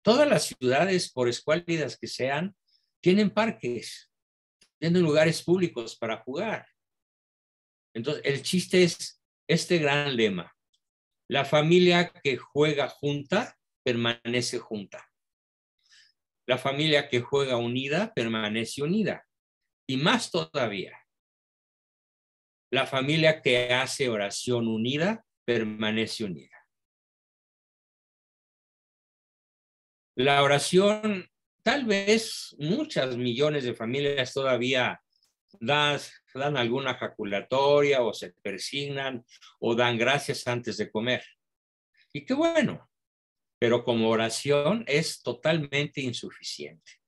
Todas las ciudades, por escuálidas que sean, tienen parques, tienen lugares públicos para jugar. Entonces, el chiste es este gran lema. La familia que juega junta, permanece junta. La familia que juega unida, permanece unida. Y más todavía, la familia que hace oración unida, permanece unida. La oración, tal vez muchas millones de familias todavía dan alguna jaculatoria o se persignan o dan gracias antes de comer. Y qué bueno, pero como oración es totalmente insuficiente.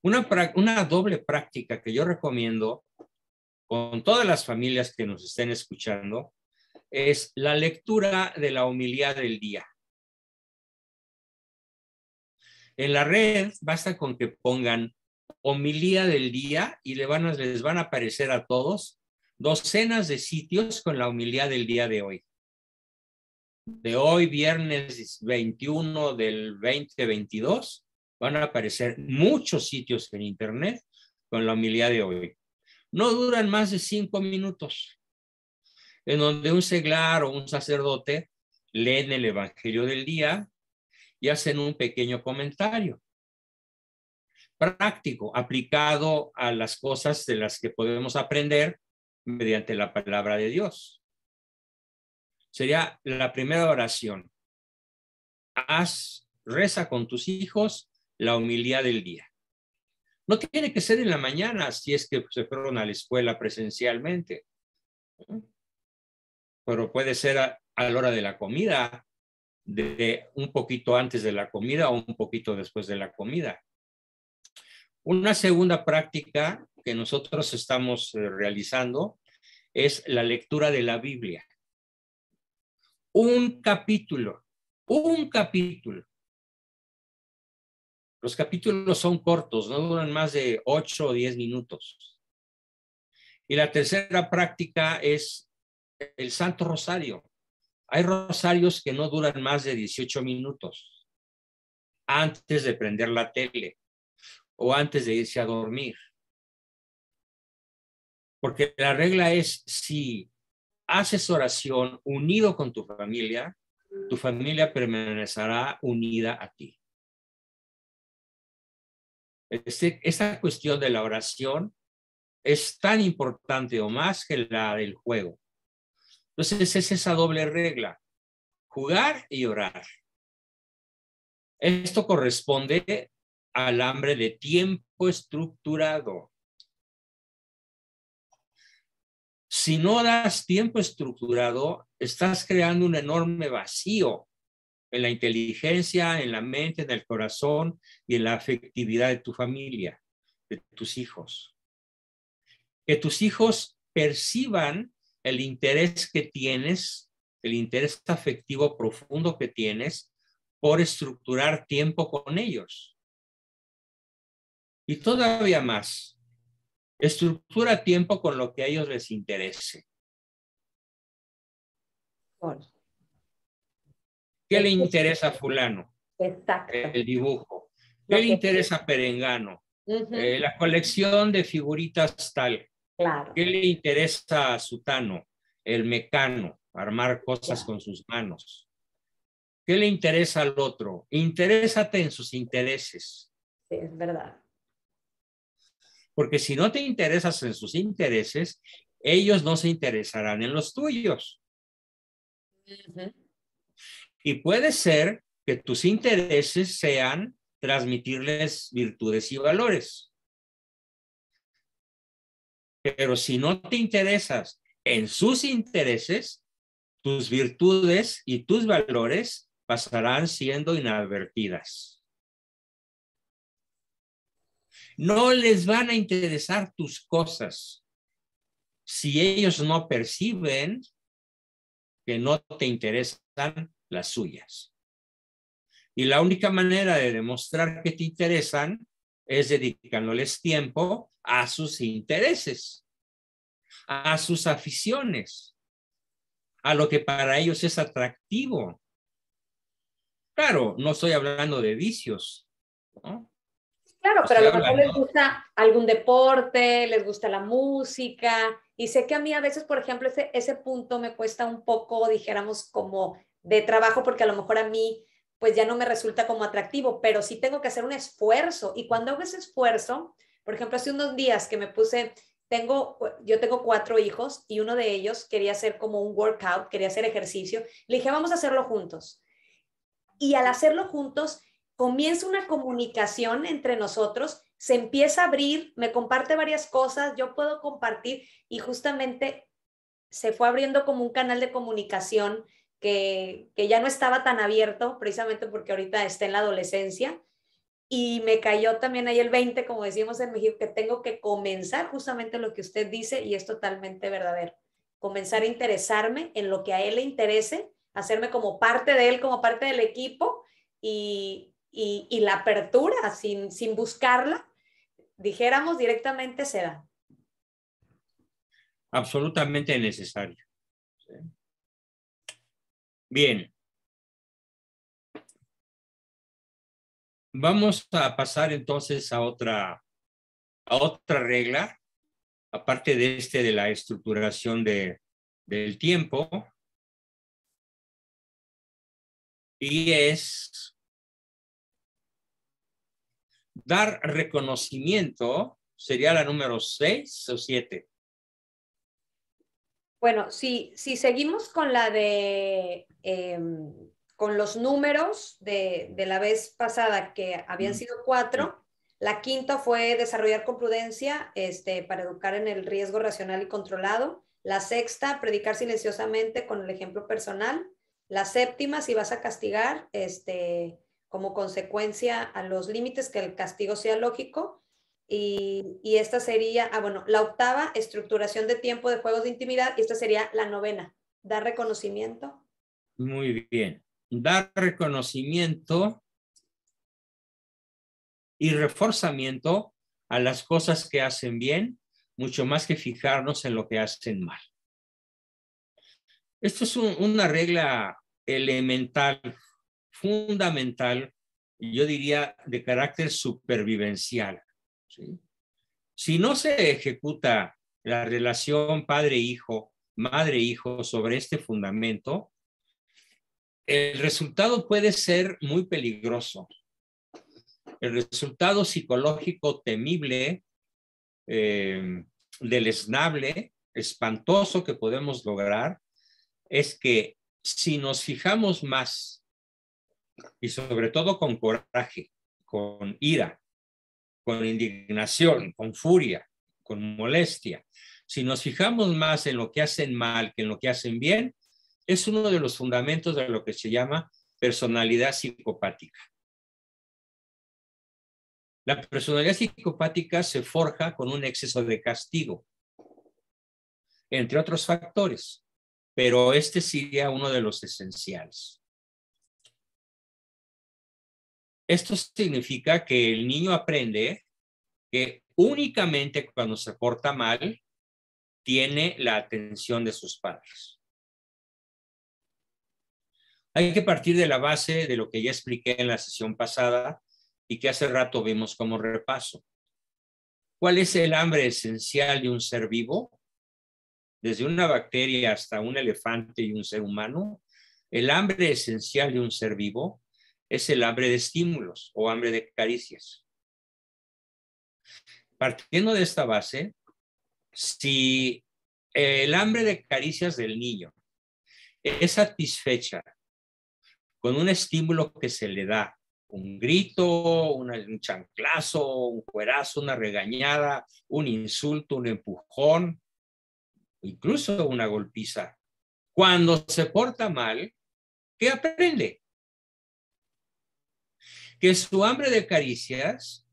Una doble práctica que yo recomiendo con todas las familias que nos estén escuchando es la lectura de la homilía del día. En la red basta con que pongan homilía del día y les van a aparecer a todos docenas de sitios con la homilía del día de hoy. De hoy, viernes 21 del 2022, van a aparecer muchos sitios en internet con la homilía de hoy. No duran más de 5 minutos, en donde un seglar o un sacerdote leen el evangelio del día y hacen un pequeño comentario práctico, aplicado a las cosas de las que podemos aprender mediante la palabra de Dios. Sería la primera oración. Reza con tus hijos la homilía del día. No tiene que ser en la mañana si es que se fueron a la escuela presencialmente, pero puede ser a la hora de la comida, de un poquito antes de la comida o un poquito después de la comida. Una segunda práctica que nosotros estamos realizando es la lectura de la Biblia. Un capítulo. Los capítulos son cortos, no duran más de 8 o 10 minutos. Y la tercera práctica es el Santo Rosario. Hay rosarios que no duran más de 18 minutos antes de prender la tele o antes de irse a dormir. Porque la regla es, si haces oración unido con tu familia permanecerá unida a ti. Esta cuestión de la oración es tan importante o más que la del juego. Entonces es esa doble regla, jugar y orar. Esto corresponde al hambre de tiempo estructurado. Si no das tiempo estructurado, estás creando un enorme vacío en la inteligencia, en la mente, en el corazón y en la afectividad de tu familia, de tus hijos. Que tus hijos perciban el interés que tienes, el interés afectivo profundo que tienes por estructurar tiempo con ellos. Y todavía más, estructura tiempo con lo que a ellos les interese. Bueno. ¿Qué le interesa a fulano? Exacto. El dibujo. ¿Qué le interesa a perengano? La colección de figuritas tal. Claro. ¿Qué le interesa a sutano? El mecano, armar cosas con sus manos. ¿Qué le interesa al otro? Interésate en sus intereses. Sí, es verdad. Porque si no te interesas en sus intereses, ellos no se interesarán en los tuyos. Ujú. Y puede ser que tus intereses sean transmitirles virtudes y valores. Pero si no te interesas en sus intereses, tus virtudes y tus valores pasarán siendo inadvertidas. No les van a interesar tus cosas si ellos no perciben que no te interesan las suyas. Y la única manera de demostrar que te interesan es dedicándoles tiempo a sus intereses, a sus aficiones, a lo que para ellos es atractivo. Claro, no estoy hablando de vicios, ¿no? Claro, pero a Estoy lo mejor les hablando, gusta algún deporte, les gusta la música, y sé que a mí a veces, por ejemplo, ese punto me cuesta un poco, dijéramos, como de trabajo, porque a lo mejor a mí, pues ya no me resulta como atractivo, pero sí tengo que hacer un esfuerzo, y cuando hago ese esfuerzo, por ejemplo, hace unos días que me puse, yo tengo 4 hijos, y uno de ellos quería hacer como un workout, quería hacer ejercicio, le dije, vamos a hacerlo juntos. Y al hacerlo juntos, comienza una comunicación entre nosotros, se empieza a abrir, me comparte varias cosas, yo puedo compartir y justamente se fue abriendo como un canal de comunicación que ya no estaba tan abierto, precisamente porque ahorita está en la adolescencia. Y me cayó también ahí el 20, como decimos en México, que tengo que comenzar justamente lo que usted dice y es totalmente verdadero. Comenzar a interesarme en lo que a él le interese, hacerme como parte de él, como parte del equipo y la apertura sin buscarla, dijéramos directamente se da. absolutamente necesario. Bien, vamos a pasar entonces a otra regla, aparte de de la estructuración del tiempo, y es dar reconocimiento, sería la número 6 o 7. Bueno, si seguimos con la de con los números de la vez pasada, que habían sido 4, la quinta fue desarrollar con prudencia para educar en el riesgo racional y controlado. La sexta, predicar silenciosamente con el ejemplo personal. La séptima, si vas a castigar, como consecuencia a los límites, que el castigo sea lógico. Y esta sería, bueno, la octava, estructuración de tiempo de juegos de intimidad, y esta sería la novena, dar reconocimiento. Muy bien. Dar reconocimiento y reforzamiento a las cosas que hacen bien, mucho más que fijarnos en lo que hacen mal. Esto es una regla elemental, fundamental, yo diría de carácter supervivencial, ¿sí? Si no se ejecuta la relación padre-hijo, madre-hijo sobre este fundamento, el resultado puede ser muy peligroso. El resultado psicológico temible, deleznable, espantoso que podemos lograr es que si nos fijamos más y sobre todo con coraje, con ira, con indignación, con furia, con molestia, si nos fijamos más en lo que hacen mal que en lo que hacen bien, es uno de los fundamentos de lo que se llama personalidad psicopática. La personalidad psicopática se forja con un exceso de castigo, entre otros factores, pero este sería uno de los esenciales. Esto significa que el niño aprende que únicamente cuando se porta mal tiene la atención de sus padres. Hay que partir de la base de lo que ya expliqué en la sesión pasada y que hace rato vimos como repaso. ¿Cuál es el hambre esencial de un ser vivo? Desde una bacteria hasta un elefante y un ser humano, el hambre esencial de un ser vivo es el hambre de estímulos o hambre de caricias. Partiendo de esta base, si el hambre de caricias del niño es satisfecha con un estímulo que se le da, un grito, un chanclazo, un cuerazo, una regañada, un insulto, un empujón, incluso una golpiza. Cuando se porta mal, ¿qué aprende? Que su hambre de caricias,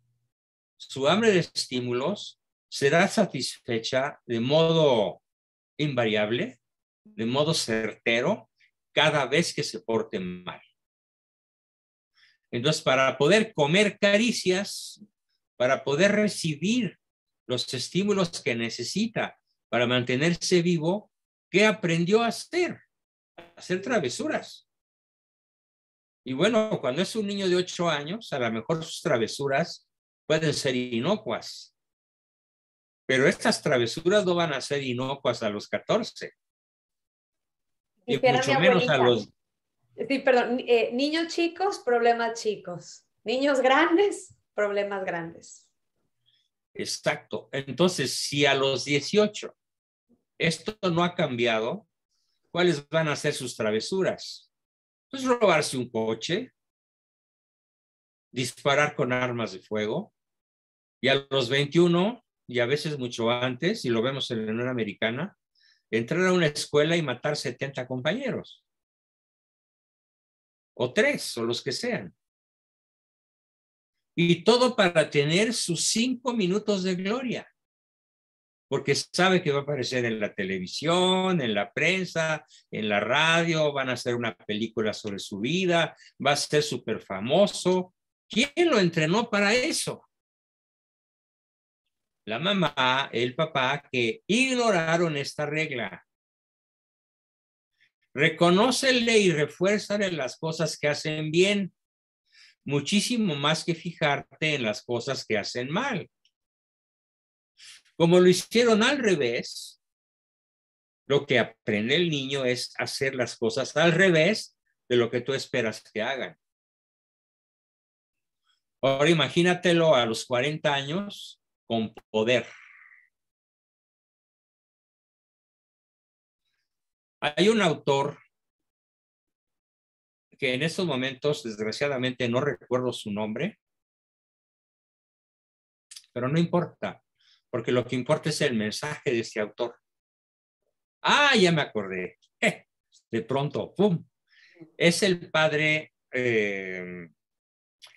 su hambre de estímulos, será satisfecha de modo invariable, de modo certero, cada vez que se porte mal. Entonces, para poder comer caricias, para poder recibir los estímulos que necesita para mantenerse vivo, ¿qué aprendió a hacer? A hacer travesuras. Y bueno, cuando es un niño de 8 años, a lo mejor sus travesuras pueden ser inocuas. Pero estas travesuras no van a ser inocuas a los 14. Y mucho menos a los... Sí, perdón, niños chicos, problemas chicos. Niños grandes, problemas grandes. Exacto. Entonces, si a los 18 esto no ha cambiado, ¿cuáles van a ser sus travesuras? Pues robarse un coche, disparar con armas de fuego, y a los 21, y a veces mucho antes, y lo vemos en la Unión Americana, entrar a una escuela y matar 70 compañeros. O 3, o los que sean. Y todo para tener sus 5 minutos de gloria. Porque sabe que va a aparecer en la televisión, en la prensa, en la radio, van a hacer una película sobre su vida, va a ser súper famoso. ¿Quién lo entrenó para eso? La mamá, el papá, que ignoraron esta regla. Reconócele y refuérzale las cosas que hacen bien, muchísimo más que fijarte en las cosas que hacen mal. Como lo hicieron al revés, lo que aprende el niño es hacer las cosas al revés de lo que tú esperas que hagan. Ahora imagínatelo a los 40 años con poder. Hay un autor que en estos momentos, desgraciadamente, no recuerdo su nombre, pero no importa, porque lo que importa es el mensaje de este autor. Ah, ya me acordé. De pronto, ¡pum! Es el padre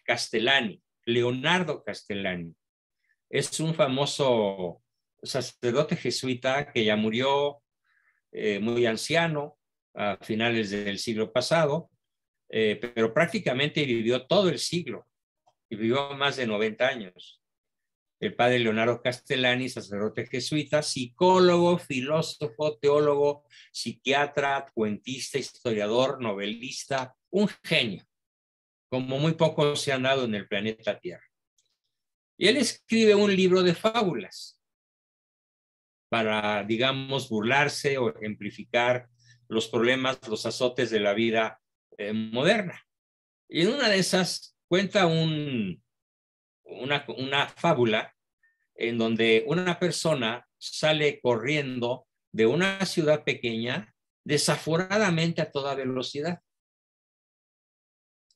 Castellani, Leonardo Castellani. Es un famoso sacerdote jesuita que ya murió muy anciano a finales del siglo pasado, pero prácticamente vivió todo el siglo y vivió más de 90 años. El padre Leonardo Castellani, sacerdote jesuita, psicólogo, filósofo, teólogo, psiquiatra, cuentista, historiador, novelista, un genio, como muy pocos se han dado en el planeta Tierra. Y él escribe un libro de fábulas para, digamos, burlarse o ejemplificar los problemas, los azotes de la vida moderna. Y en una de esas cuenta una fábula en donde una persona sale corriendo de una ciudad pequeña desaforadamente a toda velocidad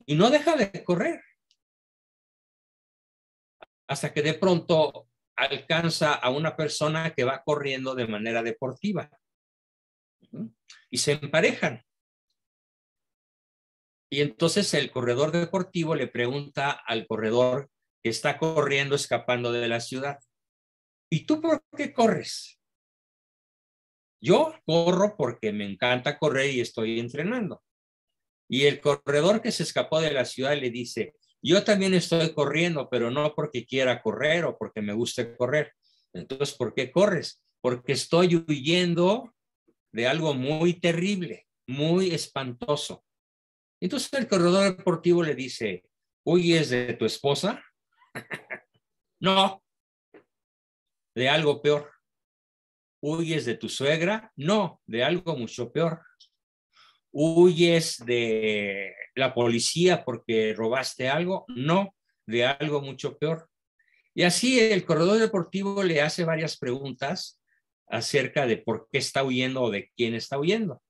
y no deja de correr hasta que de pronto alcanza a una persona que va corriendo de manera deportiva y se emparejan. Y entonces el corredor deportivo le pregunta al corredor que está corriendo, escapando de la ciudad: ¿y tú por qué corres? Yo corro porque me encanta correr y estoy entrenando. Y el corredor que se escapó de la ciudad le dice: yo también estoy corriendo, pero no porque quiera correr o porque me guste correr. Entonces, ¿por qué corres? Porque estoy huyendo de algo muy terrible, muy espantoso. Entonces el corredor deportivo le dice: ¿huyes de tu esposa? No, de algo peor. ¿Huyes de tu suegra? No, de algo mucho peor. ¿Huyes de la policía porque robaste algo? No, de algo mucho peor. Y así el corredor deportivo le hace varias preguntas acerca de por qué está huyendo o de quién está huyendo.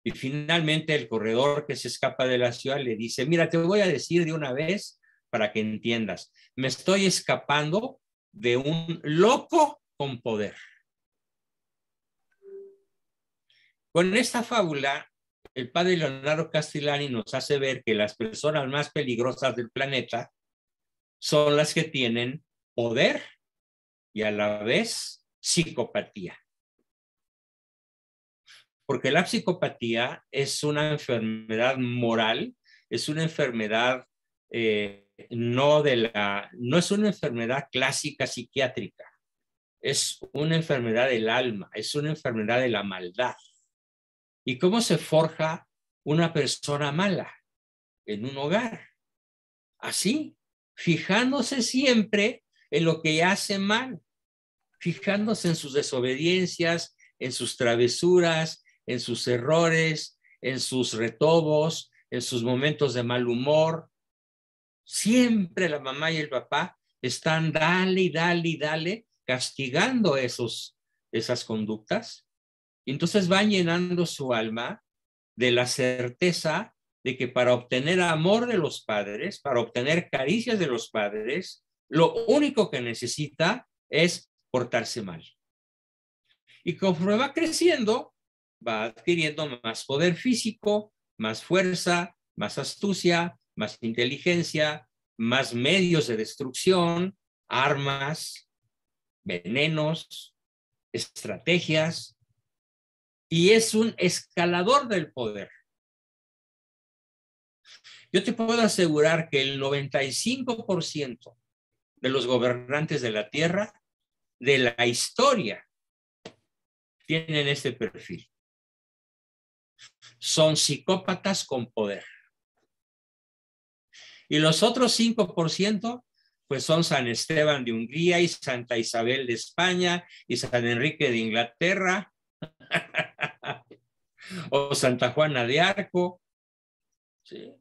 Y finalmente el corredor que se escapa de la ciudad le dice, mira, te voy a decir de una vez para que entiendas, me estoy escapando de un loco con poder. Con esta fábula, el padre Leonardo Castellani nos hace ver que las personas más peligrosas del planeta son las que tienen poder y a la vez psicopatía. Porque la psicopatía es una enfermedad moral, es una enfermedad no es una enfermedad clásica psiquiátrica, es una enfermedad del alma, es una enfermedad de la maldad. ¿Y cómo se forja una persona mala en un hogar? Así, fijándose siempre en lo que hace mal, fijándose en sus desobediencias, en sus travesuras, en sus errores, en sus retobos, en sus momentos de mal humor. Siempre la mamá y el papá están dale y dale y dale, castigando esas conductas. Y entonces van llenando su alma de la certeza de que para obtener amor de los padres, para obtener caricias de los padres, lo único que necesita es portarse mal. Y conforme va creciendo, va adquiriendo más poder físico, más fuerza, más astucia, más inteligencia, más medios de destrucción, armas, venenos, estrategias, y es un escalador del poder. Yo te puedo asegurar que el 95% de los gobernantes de la Tierra, de la historia, tienen este perfil. Son psicópatas con poder. Y los otros 5%, pues son San Esteban de Hungría y Santa Isabel de España y San Enrique de Inglaterra o Santa Juana de Arco. ¿Sí?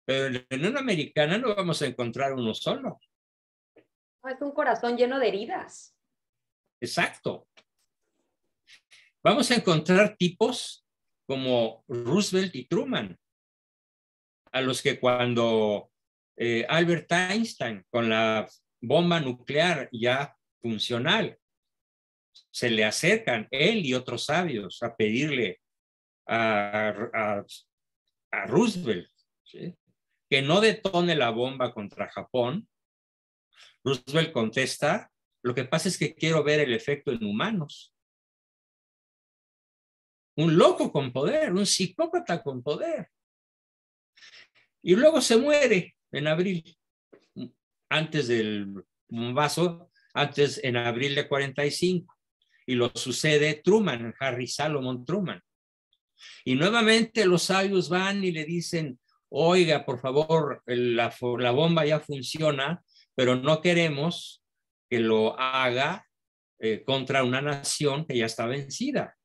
Pero en una americana no vamos a encontrar uno solo. Es un corazón lleno de heridas. Exacto. Vamos a encontrar tipos como Roosevelt y Truman, a los que cuando Albert Einstein, con la bomba nuclear ya funcional, se le acercan él y otros sabios a pedirle a Roosevelt, ¿sí?, que no detone la bomba contra Japón. Roosevelt contesta, lo que pasa es que quiero ver el efecto en humanos. Un loco con poder, un psicópata con poder. Y luego se muere en abril, antes del bombazo, antes en abril de 45. Y lo sucede Truman, Harry Salomon Truman. Y nuevamente los sabios van y le dicen, oiga, por favor, la bomba ya funciona, pero no queremos que lo haga contra una nación que ya está vencida.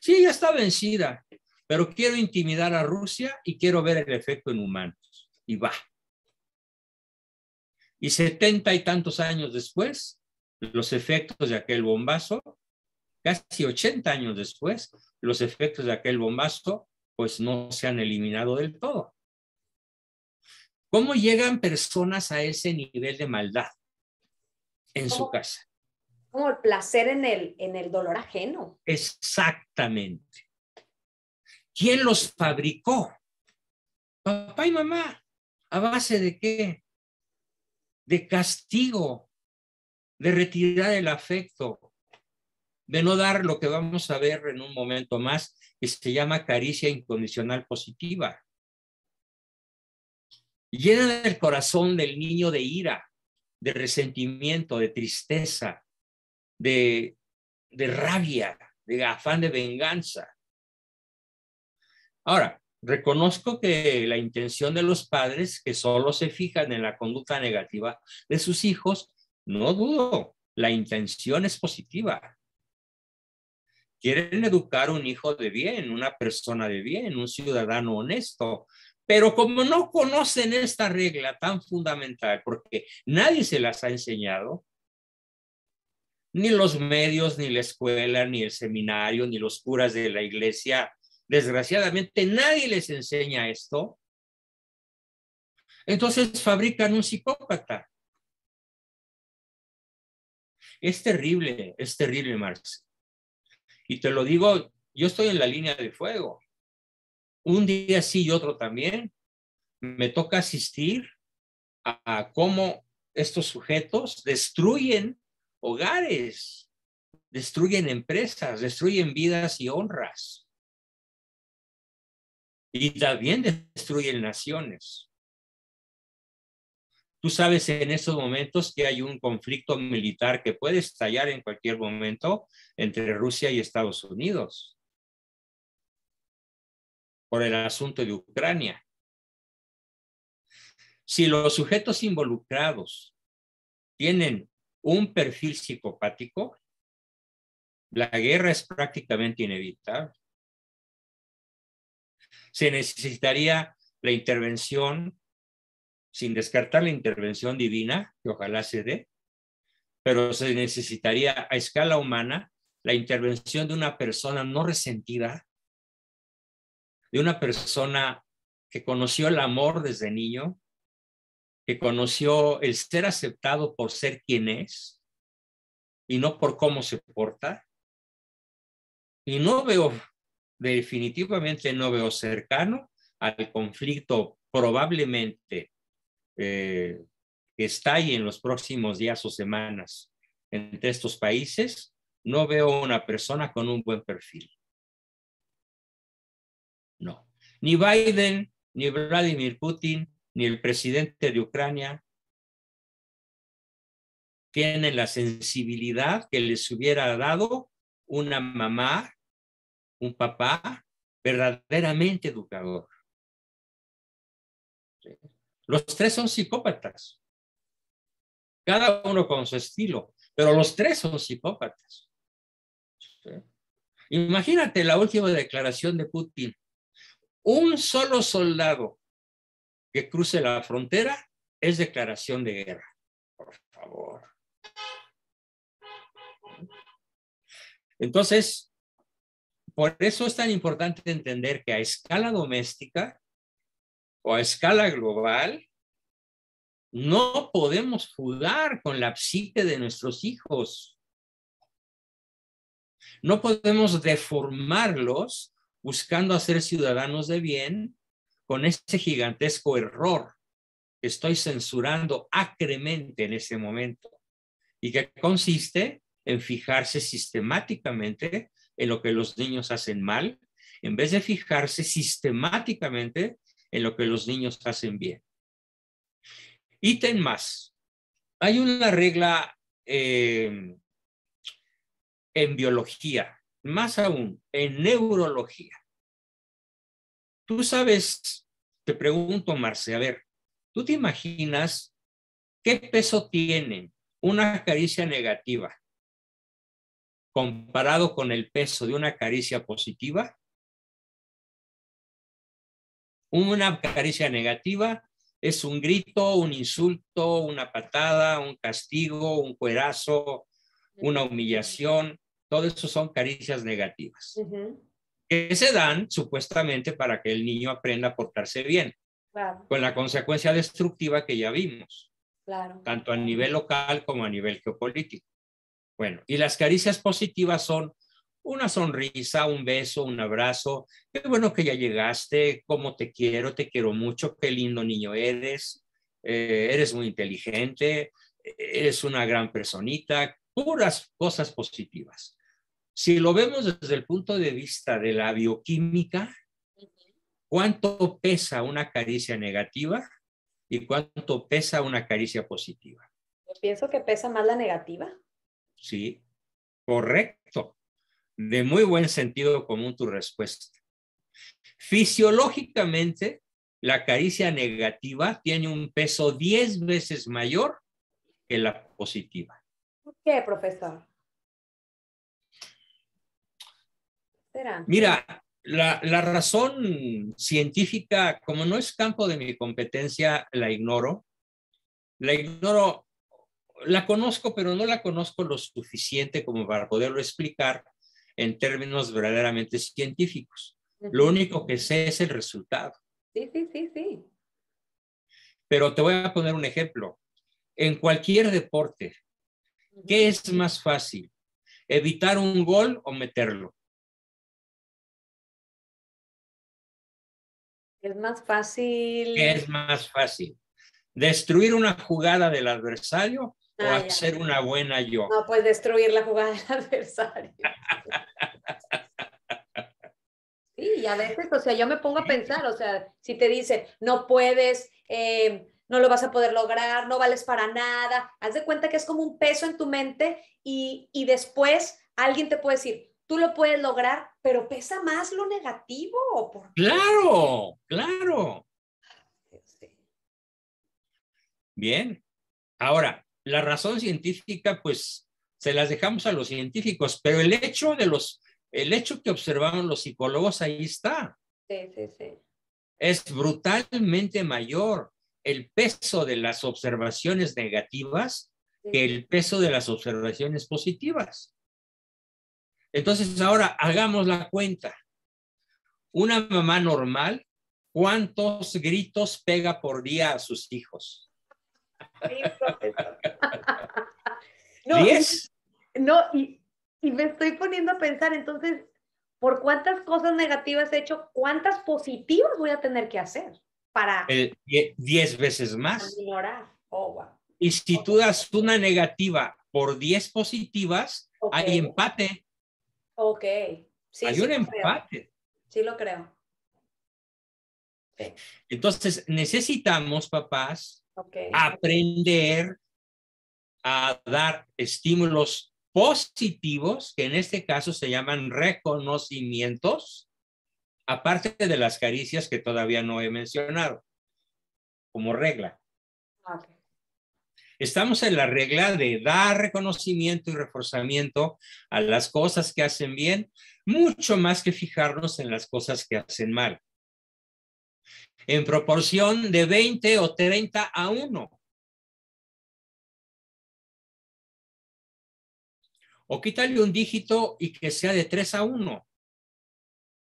Sí, ya está vencida, pero quiero intimidar a Rusia y quiero ver el efecto en humanos. Y va. Y 70 y tantos años después, los efectos de aquel bombazo, casi 80 años después, los efectos de aquel bombazo, pues no se han eliminado del todo. ¿Cómo llegan personas a ese nivel de maldad en su casa? Como el placer en el dolor ajeno. Exactamente. ¿Quién los fabricó? Papá y mamá. ¿A base de qué? De castigo, de retirar el afecto, de no dar lo que vamos a ver en un momento más, que se llama caricia incondicional positiva. Llenan el corazón del niño de ira, de resentimiento, de tristeza, de rabia, de afán de venganza. Ahora, reconozco que la intención de los padres que solo se fijan en la conducta negativa de sus hijos, no dudo, la intención es positiva. Quieren educar un hijo de bien, una persona de bien, un ciudadano honesto, Pero como no conocen esta regla tan fundamental, porque nadie se las ha enseñado, ni los medios, ni la escuela, ni el seminario, ni los curas de la iglesia, desgraciadamente nadie les enseña esto, entonces fabrican un psicópata. Es terrible, Marce. Y te lo digo, yo estoy en la línea de fuego. Un día sí y otro también. Me toca asistir a cómo estos sujetos destruyen hogares, destruyen empresas, destruyen vidas y honras. Y también destruyen naciones. Tú sabes en estos momentos que hay un conflicto militar que puede estallar en cualquier momento entre Rusia y Estados Unidos por el asunto de Ucrania. Si los sujetos involucrados tienen un perfil psicopático, la guerra es prácticamente inevitable. Se necesitaría la intervención, sin descartar la intervención divina, que ojalá se dé, pero se necesitaría a escala humana la intervención de una persona no resentida, de una persona que conoció el amor desde niño, que conoció el ser aceptado por ser quien es y no por cómo se porta. Y no veo, definitivamente no veo cercano al conflicto probablemente que estalle en los próximos días o semanas entre estos países. No veo una persona con un buen perfil. No. Ni Biden, ni Vladimir Putin, ni el presidente de Ucrania tienen la sensibilidad que les hubiera dado una mamá, un papá verdaderamente educador. Los tres son psicópatas, cada uno con su estilo, pero los tres son psicópatas. Imagínate la última declaración de Putin. Un solo soldado que cruce la frontera es declaración de guerra. Por favor. Entonces, por eso es tan importante entender que a escala doméstica o a escala global, no podemos jugar con la psique de nuestros hijos. No podemos deformarlos buscando hacer ciudadanos de bien con ese gigantesco error que estoy censurando acremente en ese momento y que consiste en fijarse sistemáticamente en lo que los niños hacen mal, en vez de fijarse sistemáticamente en lo que los niños hacen bien. Ítem más. Hay una regla en biología, más aún en neurología. Tú sabes, te pregunto, Marce, a ver, ¿tú te imaginas qué peso tiene una caricia negativa comparado con el peso de una caricia positiva? Una caricia negativa es un grito, un insulto, una patada, un castigo, un cuerazo, una humillación. Todo eso son caricias negativas. Que se dan supuestamente para que el niño aprenda a portarse bien. Claro. Con la consecuencia destructiva que ya vimos. Claro. Tanto a nivel local como a nivel geopolítico. Bueno, y las caricias positivas son una sonrisa, un beso, un abrazo. Qué bueno que ya llegaste, cómo te quiero mucho, qué lindo niño eres, eres muy inteligente, eres una gran personita, puras cosas positivas. Si lo vemos desde el punto de vista de la bioquímica, ¿cuánto pesa una caricia negativa y cuánto pesa una caricia positiva? Yo pienso que pesa más la negativa. Sí, correcto. De muy buen sentido común tu respuesta. Fisiológicamente, la caricia negativa tiene un peso 10 veces mayor que la positiva. ¿Por qué, profesor? ¿Será? Mira, La razón científica, como no es campo de mi competencia, la ignoro. La ignoro, la conozco, pero no la conozco lo suficiente como para poderlo explicar en términos verdaderamente científicos. Lo único que sé es el resultado. Sí, sí, sí, sí. Pero te voy a poner un ejemplo. En cualquier deporte, ¿qué es más fácil? ¿Evitar un gol o meterlo? Es más ¿Qué fácil. es más fácil? ¿Destruir una jugada del adversario o Ah, ya. hacer una buena yo? No, pues destruir la jugada del adversario. Sí, y a veces, o sea, yo me pongo a pensar, o sea, si te dicen, no puedes, no lo vas a poder lograr, no vales para nada, haz de cuenta que es como un peso en tu mente y después alguien te puede decir, tú lo puedes lograr, pero pesa más lo negativo, ¿o por qué? Claro, claro. Sí. Bien. Ahora, la razón científica, pues se las dejamos a los científicos, pero el hecho que observaron los psicólogos ahí está. Sí, sí, sí. Es brutalmente mayor el peso de las observaciones negativas Sí, que sí. el peso de las observaciones positivas. Entonces, ahora hagamos la cuenta. Una mamá normal, ¿cuántos gritos pega por día a sus hijos? Sí, profesor. No, ¿10? no, y me estoy poniendo a pensar, entonces, ¿por cuántas cosas negativas he hecho? ¿Cuántas positivas voy a tener que hacer para 10 veces más. ignorar? Oh, wow. Y si tú das una negativa por 10 positivas, Ok, hay empate. ok. Sí, Hay sí un lo creo. empate. Sí lo creo. Sí. Entonces, necesitamos, papás, Ok. aprender a dar estímulos positivos, que en este caso se llaman reconocimientos, aparte de las caricias que todavía no he mencionado, como regla. Ok. Estamos en la regla de dar reconocimiento y reforzamiento a las cosas que hacen bien, mucho más que fijarnos en las cosas que hacen mal. En proporción de 20 o 30-1. O quítale un dígito y que sea de 3-1.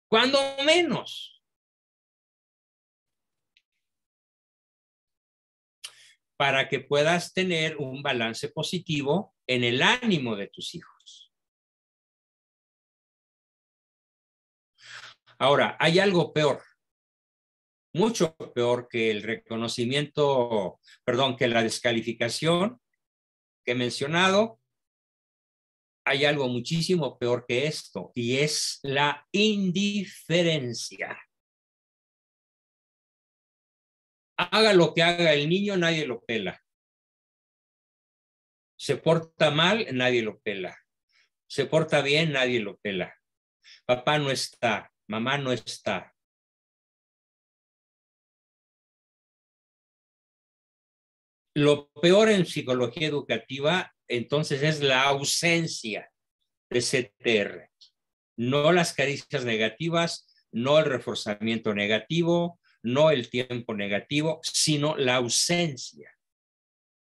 Cuando menos. Para que puedas tener un balance positivo en el ánimo de tus hijos. Ahora, hay algo peor, mucho peor que el reconocimiento, perdón, que la descalificación que he mencionado. Hay algo muchísimo peor que esto y es la indiferencia. Haga lo que haga el niño, nadie lo pela. Se porta mal, nadie lo pela. Se porta bien, nadie lo pela. Papá no está, mamá no está. Lo peor en psicología educativa, entonces, es la ausencia de CTR. No las caricias negativas, no el reforzamiento negativo, no el tiempo negativo, sino la ausencia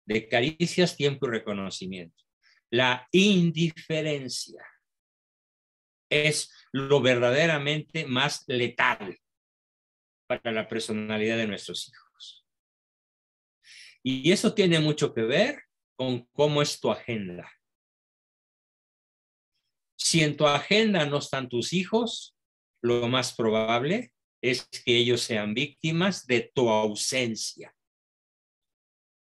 de caricias, tiempo y reconocimiento. La indiferencia es lo verdaderamente más letal para la personalidad de nuestros hijos. Y eso tiene mucho que ver con cómo es tu agenda. Si en tu agenda no están tus hijos, lo más probable es que ellos sean víctimas de tu ausencia.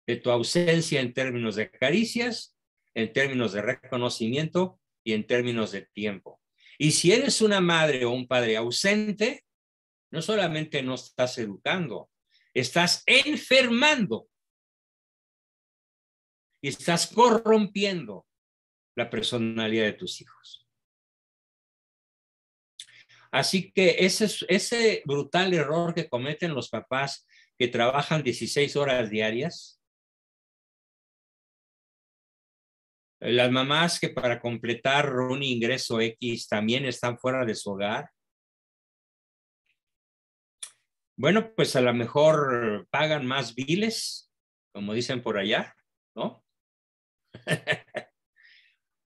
De tu ausencia en términos de caricias, en términos de reconocimiento y en términos de tiempo. Y si eres una madre o un padre ausente, no solamente no estás educando, estás enfermando y estás corrompiendo la personalidad de tus hijos. Así que ese brutal error que cometen los papás que trabajan 16 horas diarias, las mamás que para completar un ingreso X también están fuera de su hogar, Bueno, pues a lo mejor pagan más biles, como dicen por allá, ¿no?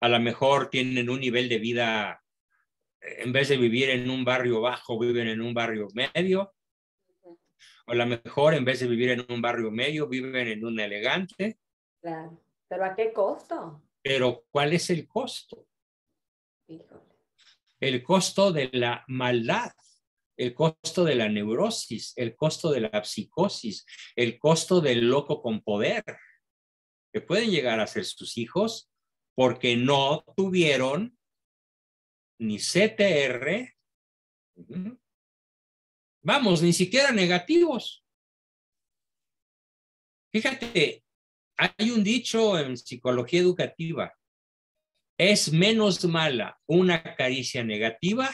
A lo mejor tienen un nivel de vida, en vez de vivir en un barrio bajo, viven en un barrio medio. O a lo mejor en vez de vivir en un barrio medio, viven en un elegante. Claro. ¿Pero a qué costo? Pero ¿cuál es el costo? Híjole. El costo de la maldad, el costo de la neurosis, el costo de la psicosis, el costo del loco con poder, que pueden llegar a ser sus hijos porque no tuvieron ni CTR, vamos, ni siquiera negativos. Fíjate, hay un dicho en psicología educativa: es menos mala una caricia negativa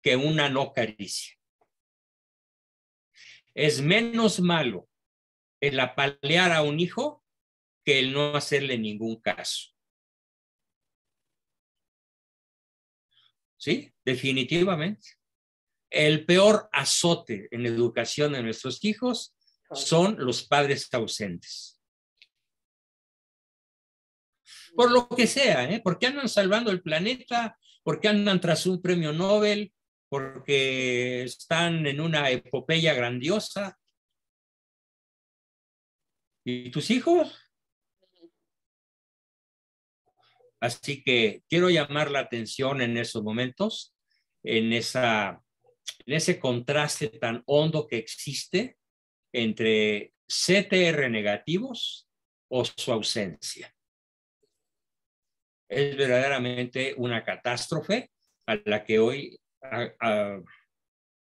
que una no caricia. Es menos malo el apalear a un hijo que el no hacerle ningún caso. Sí, definitivamente. El peor azote en la educación de nuestros hijos son los padres ausentes. Por lo que sea, ¿eh? Porque andan salvando el planeta, porque andan tras un premio Nobel, porque están en una epopeya grandiosa. ¿Y tus hijos? Así que quiero llamar la atención en esos momentos, en ese contraste tan hondo que existe entre CTR negativos o su ausencia. Es verdaderamente una catástrofe a la que hoy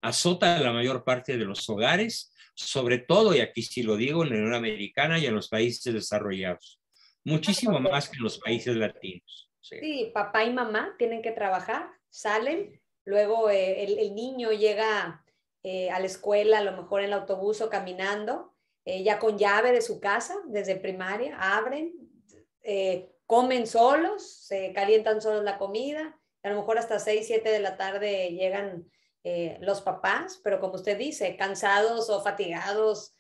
azota la mayor parte de los hogares, sobre todo, y aquí sí lo digo, en la Unión Americana y en los países desarrollados. Muchísimo más que en los países latinos. Sí. Sí, papá y mamá tienen que trabajar, salen, luego el niño llega a la escuela, a lo mejor en el autobús o caminando, ya con llave de su casa, desde primaria, abren, comen solos, se calientan solos la comida, a lo mejor hasta 6, 7 de la tarde llegan los papás, pero como usted dice, cansados o fatigados,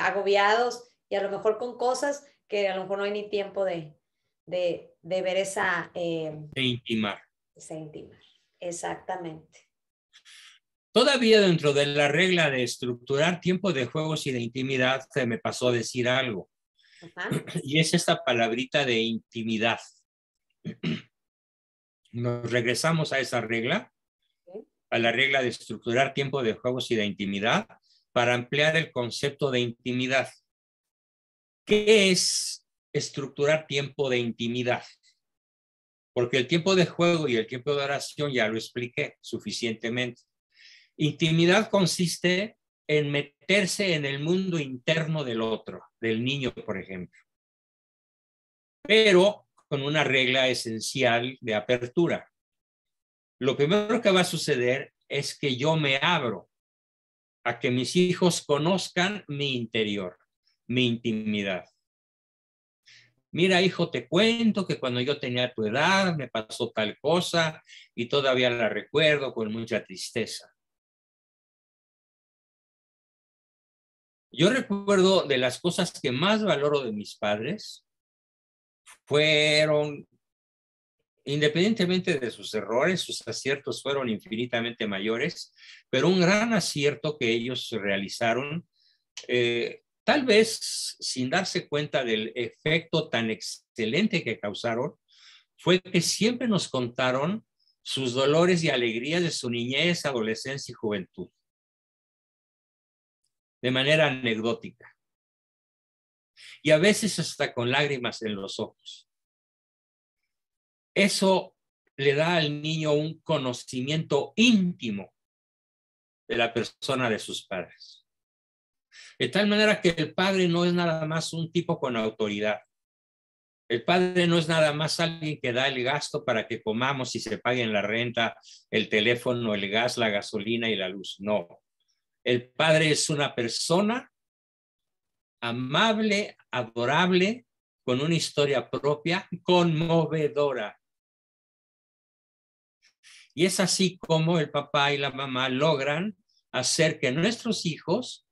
agobiados, y a lo mejor con cosas que a lo mejor no hay ni tiempo de ver esa... de intimar. Esa intimar, exactamente. Todavía dentro de la regla de estructurar tiempo de juegos y de intimidad, se me pasó a decir algo. Ajá. Y es esta palabrita de intimidad. Nos regresamos a esa regla, a la regla de estructurar tiempo de juegos y de intimidad, para ampliar el concepto de intimidad. ¿Qué es estructurar tiempo de intimidad? Porque el tiempo de juego y el tiempo de oración ya lo expliqué suficientemente. Intimidad consiste en meterse en el mundo interno del otro, del niño, por ejemplo, pero con una regla esencial de apertura. Lo primero que va a suceder es que yo me abro a que mis hijos conozcan mi interior, mi intimidad. Mira, hijo, te cuento que cuando yo tenía tu edad me pasó tal cosa y todavía la recuerdo con mucha tristeza. Yo recuerdo de las cosas que más valoro de mis padres fueron, independientemente de sus errores, sus aciertos fueron infinitamente mayores, pero un gran acierto que ellos realizaron, tal vez sin darse cuenta del efecto tan excelente que causaron, fue que siempre nos contaron sus dolores y alegrías de su niñez, adolescencia y juventud, de manera anecdótica. Y a veces hasta con lágrimas en los ojos. Eso le da al niño un conocimiento íntimo de la persona de sus padres. De tal manera que el padre no es nada más un tipo con autoridad. El padre no es nada más alguien que da el gasto para que comamos y se paguen la renta, el teléfono, el gas, la gasolina y la luz. No. El padre es una persona amable, adorable, con una historia propia, conmovedora. Y es así como el papá y la mamá logran hacer que nuestros hijos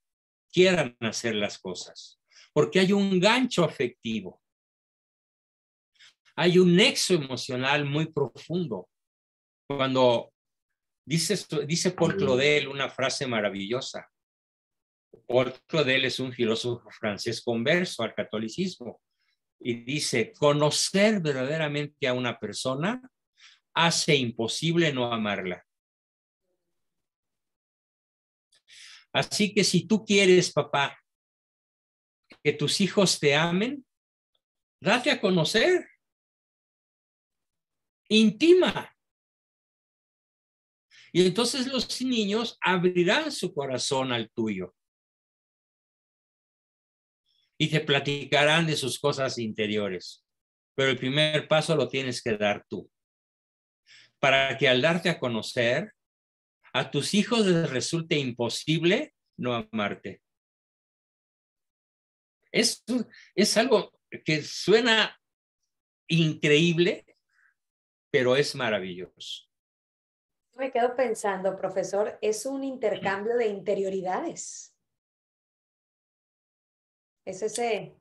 quieran hacer las cosas, porque hay un gancho afectivo, hay un nexo emocional muy profundo. Cuando dice Paul Claudel una frase maravillosa. Paul Claudel es un filósofo francés converso al catolicismo y dice: conocer verdaderamente a una persona hace imposible no amarla. Así que si tú quieres, papá, que tus hijos te amen, date a conocer, intima. Y entonces los niños abrirán su corazón al tuyo y te platicarán de sus cosas interiores. Pero el primer paso lo tienes que dar tú, para que al darte a conocer, a tus hijos les resulte imposible no amarte. Es algo que suena increíble, pero es maravilloso. Me quedo pensando, profesor, es un intercambio de interioridades. Es ese,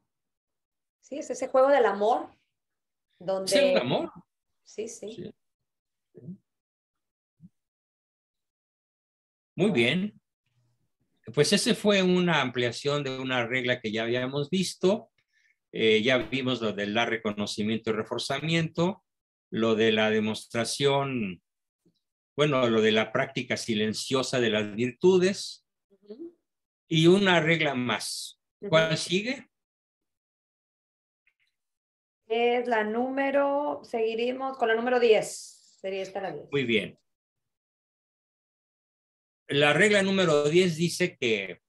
sí, es ese juego del amor, Es el donde, amor. sí, sí. Sí. Muy bien. Pues ese fue una ampliación de una regla que ya habíamos visto. Ya vimos lo del dar reconocimiento y reforzamiento, lo de la demostración, bueno, lo de la práctica silenciosa de las virtudes y una regla más. ¿Cuál sigue? Es la número, seguiremos con la número 10. Sería esta la 10. Muy bien. La regla número 10 dice que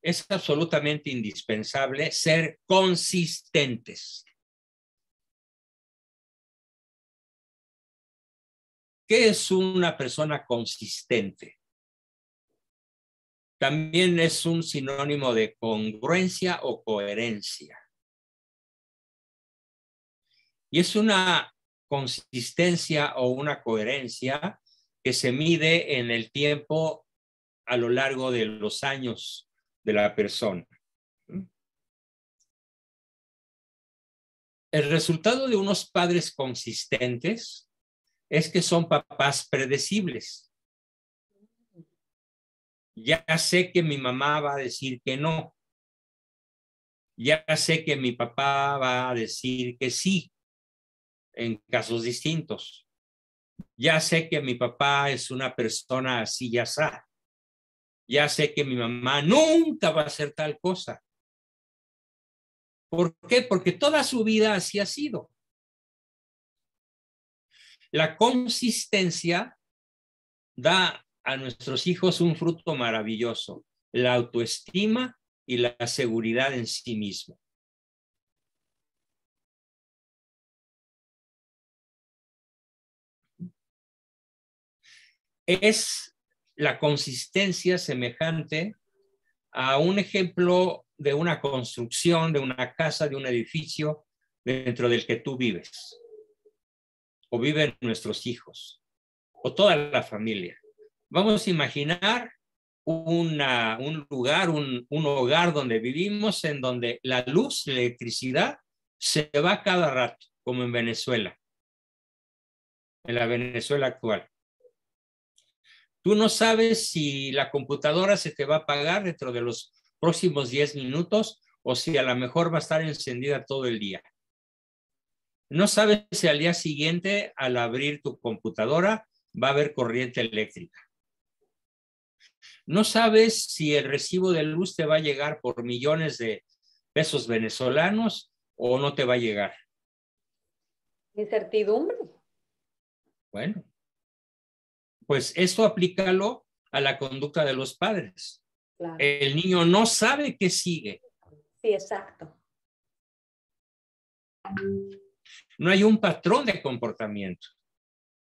es absolutamente indispensable ser consistentes. ¿Qué es una persona consistente? También es un sinónimo de congruencia o coherencia. Y es una consistencia o una coherencia que se mide en el tiempo a lo largo de los años de la persona. El resultado de unos padres consistentes es que son papás predecibles. Ya sé que mi mamá va a decir que no. Ya sé que mi papá va a decir que sí en casos distintos. Ya sé que mi papá es una persona así, ya sabe. Ya sé que mi mamá nunca va a hacer tal cosa. ¿Por qué? Porque toda su vida así ha sido. La consistencia da a nuestros hijos un fruto maravilloso, la autoestima y la seguridad en sí mismo. Es la consistencia semejante a un ejemplo de una construcción, de una casa, de un edificio dentro del que tú vives, o viven nuestros hijos, o toda la familia. Vamos a imaginar un lugar, un hogar donde vivimos, en donde la luz, la electricidad se va cada rato, como en Venezuela, en la Venezuela actual. Tú no sabes si la computadora se te va a apagar dentro de los próximos 10 minutos o si a lo mejor va a estar encendida todo el día. No sabes si al día siguiente, al abrir tu computadora, va a haber corriente eléctrica. No sabes si el recibo de luz te va a llegar por millones de pesos venezolanos o no te va a llegar. Incertidumbre. Bueno, pues esto aplícalo a la conducta de los padres. Claro. El niño no sabe qué sigue. Sí, exacto. No hay un patrón de comportamiento.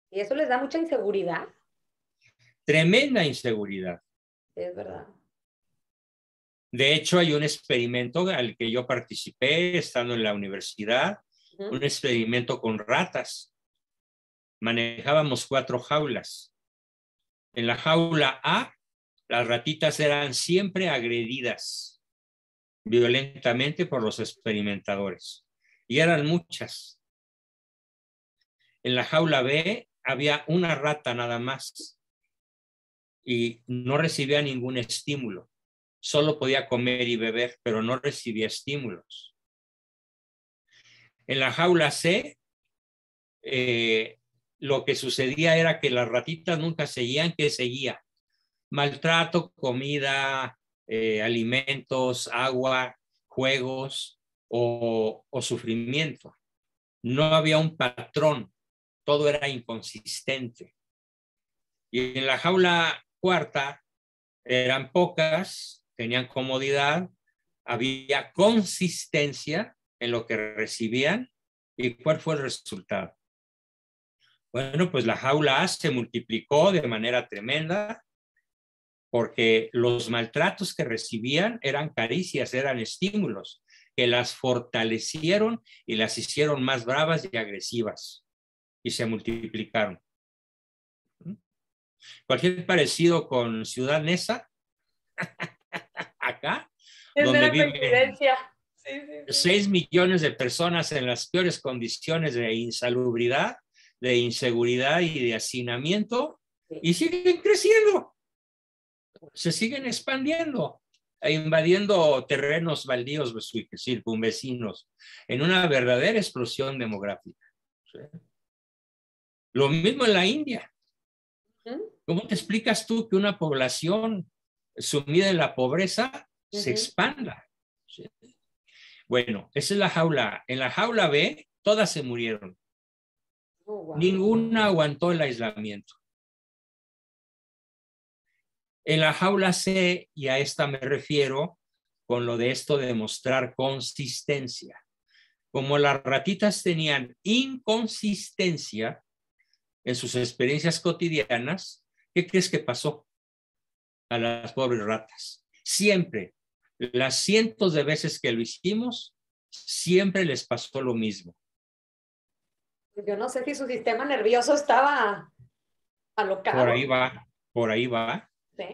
Y eso les da mucha inseguridad. Tremenda inseguridad. Es verdad. De hecho, hay un experimento al que yo participé estando en la universidad, un experimento con ratas. Manejábamos 4 jaulas. En la jaula A, Las ratitas eran siempre agredidas violentamente por los experimentadores. Y eran muchas. En la jaula B había una rata nada más y no recibía ningún estímulo. Solo podía comer y beber, pero no recibía estímulos. En la jaula C, lo que sucedía era que las ratitas nunca seguían, que seguía maltrato, comida, alimentos, agua, juegos o sufrimiento. No había un patrón, todo era inconsistente. Y en la jaula cuarta eran pocas, tenían comodidad, había consistencia en lo que recibían. ¿Y cuál fue el resultado? Bueno, pues la jaula A se multiplicó de manera tremenda porque los maltratos que recibían eran caricias, eran estímulos que las fortalecieron y las hicieron más bravas y agresivas y se multiplicaron. Cualquier parecido con Ciudad Neza, acá, Es donde mera viven coincidencia. Sí, sí, 6 millones de personas en las peores condiciones de insalubridad, de inseguridad y de hacinamiento, sí. y siguen creciendo, se siguen expandiendo e invadiendo terrenos baldíos circunvecinos en una verdadera explosión demográfica. ¿Sí? Lo mismo en la India. ¿Cómo te explicas tú que una población sumida en la pobreza se expanda? ¿Sí? Bueno, esa es la jaula A. En la jaula B, todas se murieron. Oh, wow. Ninguna aguantó el aislamiento. En la jaula C, y a esta me refiero con lo de esto de mostrar consistencia. Como las ratitas tenían inconsistencia en sus experiencias cotidianas, ¿qué crees que pasó a las pobres ratas? Siempre, las cientos de veces que lo hicimos, siempre les pasó lo mismo. Yo no sé si su sistema nervioso estaba alocado. Por ahí va, por ahí va. Sí.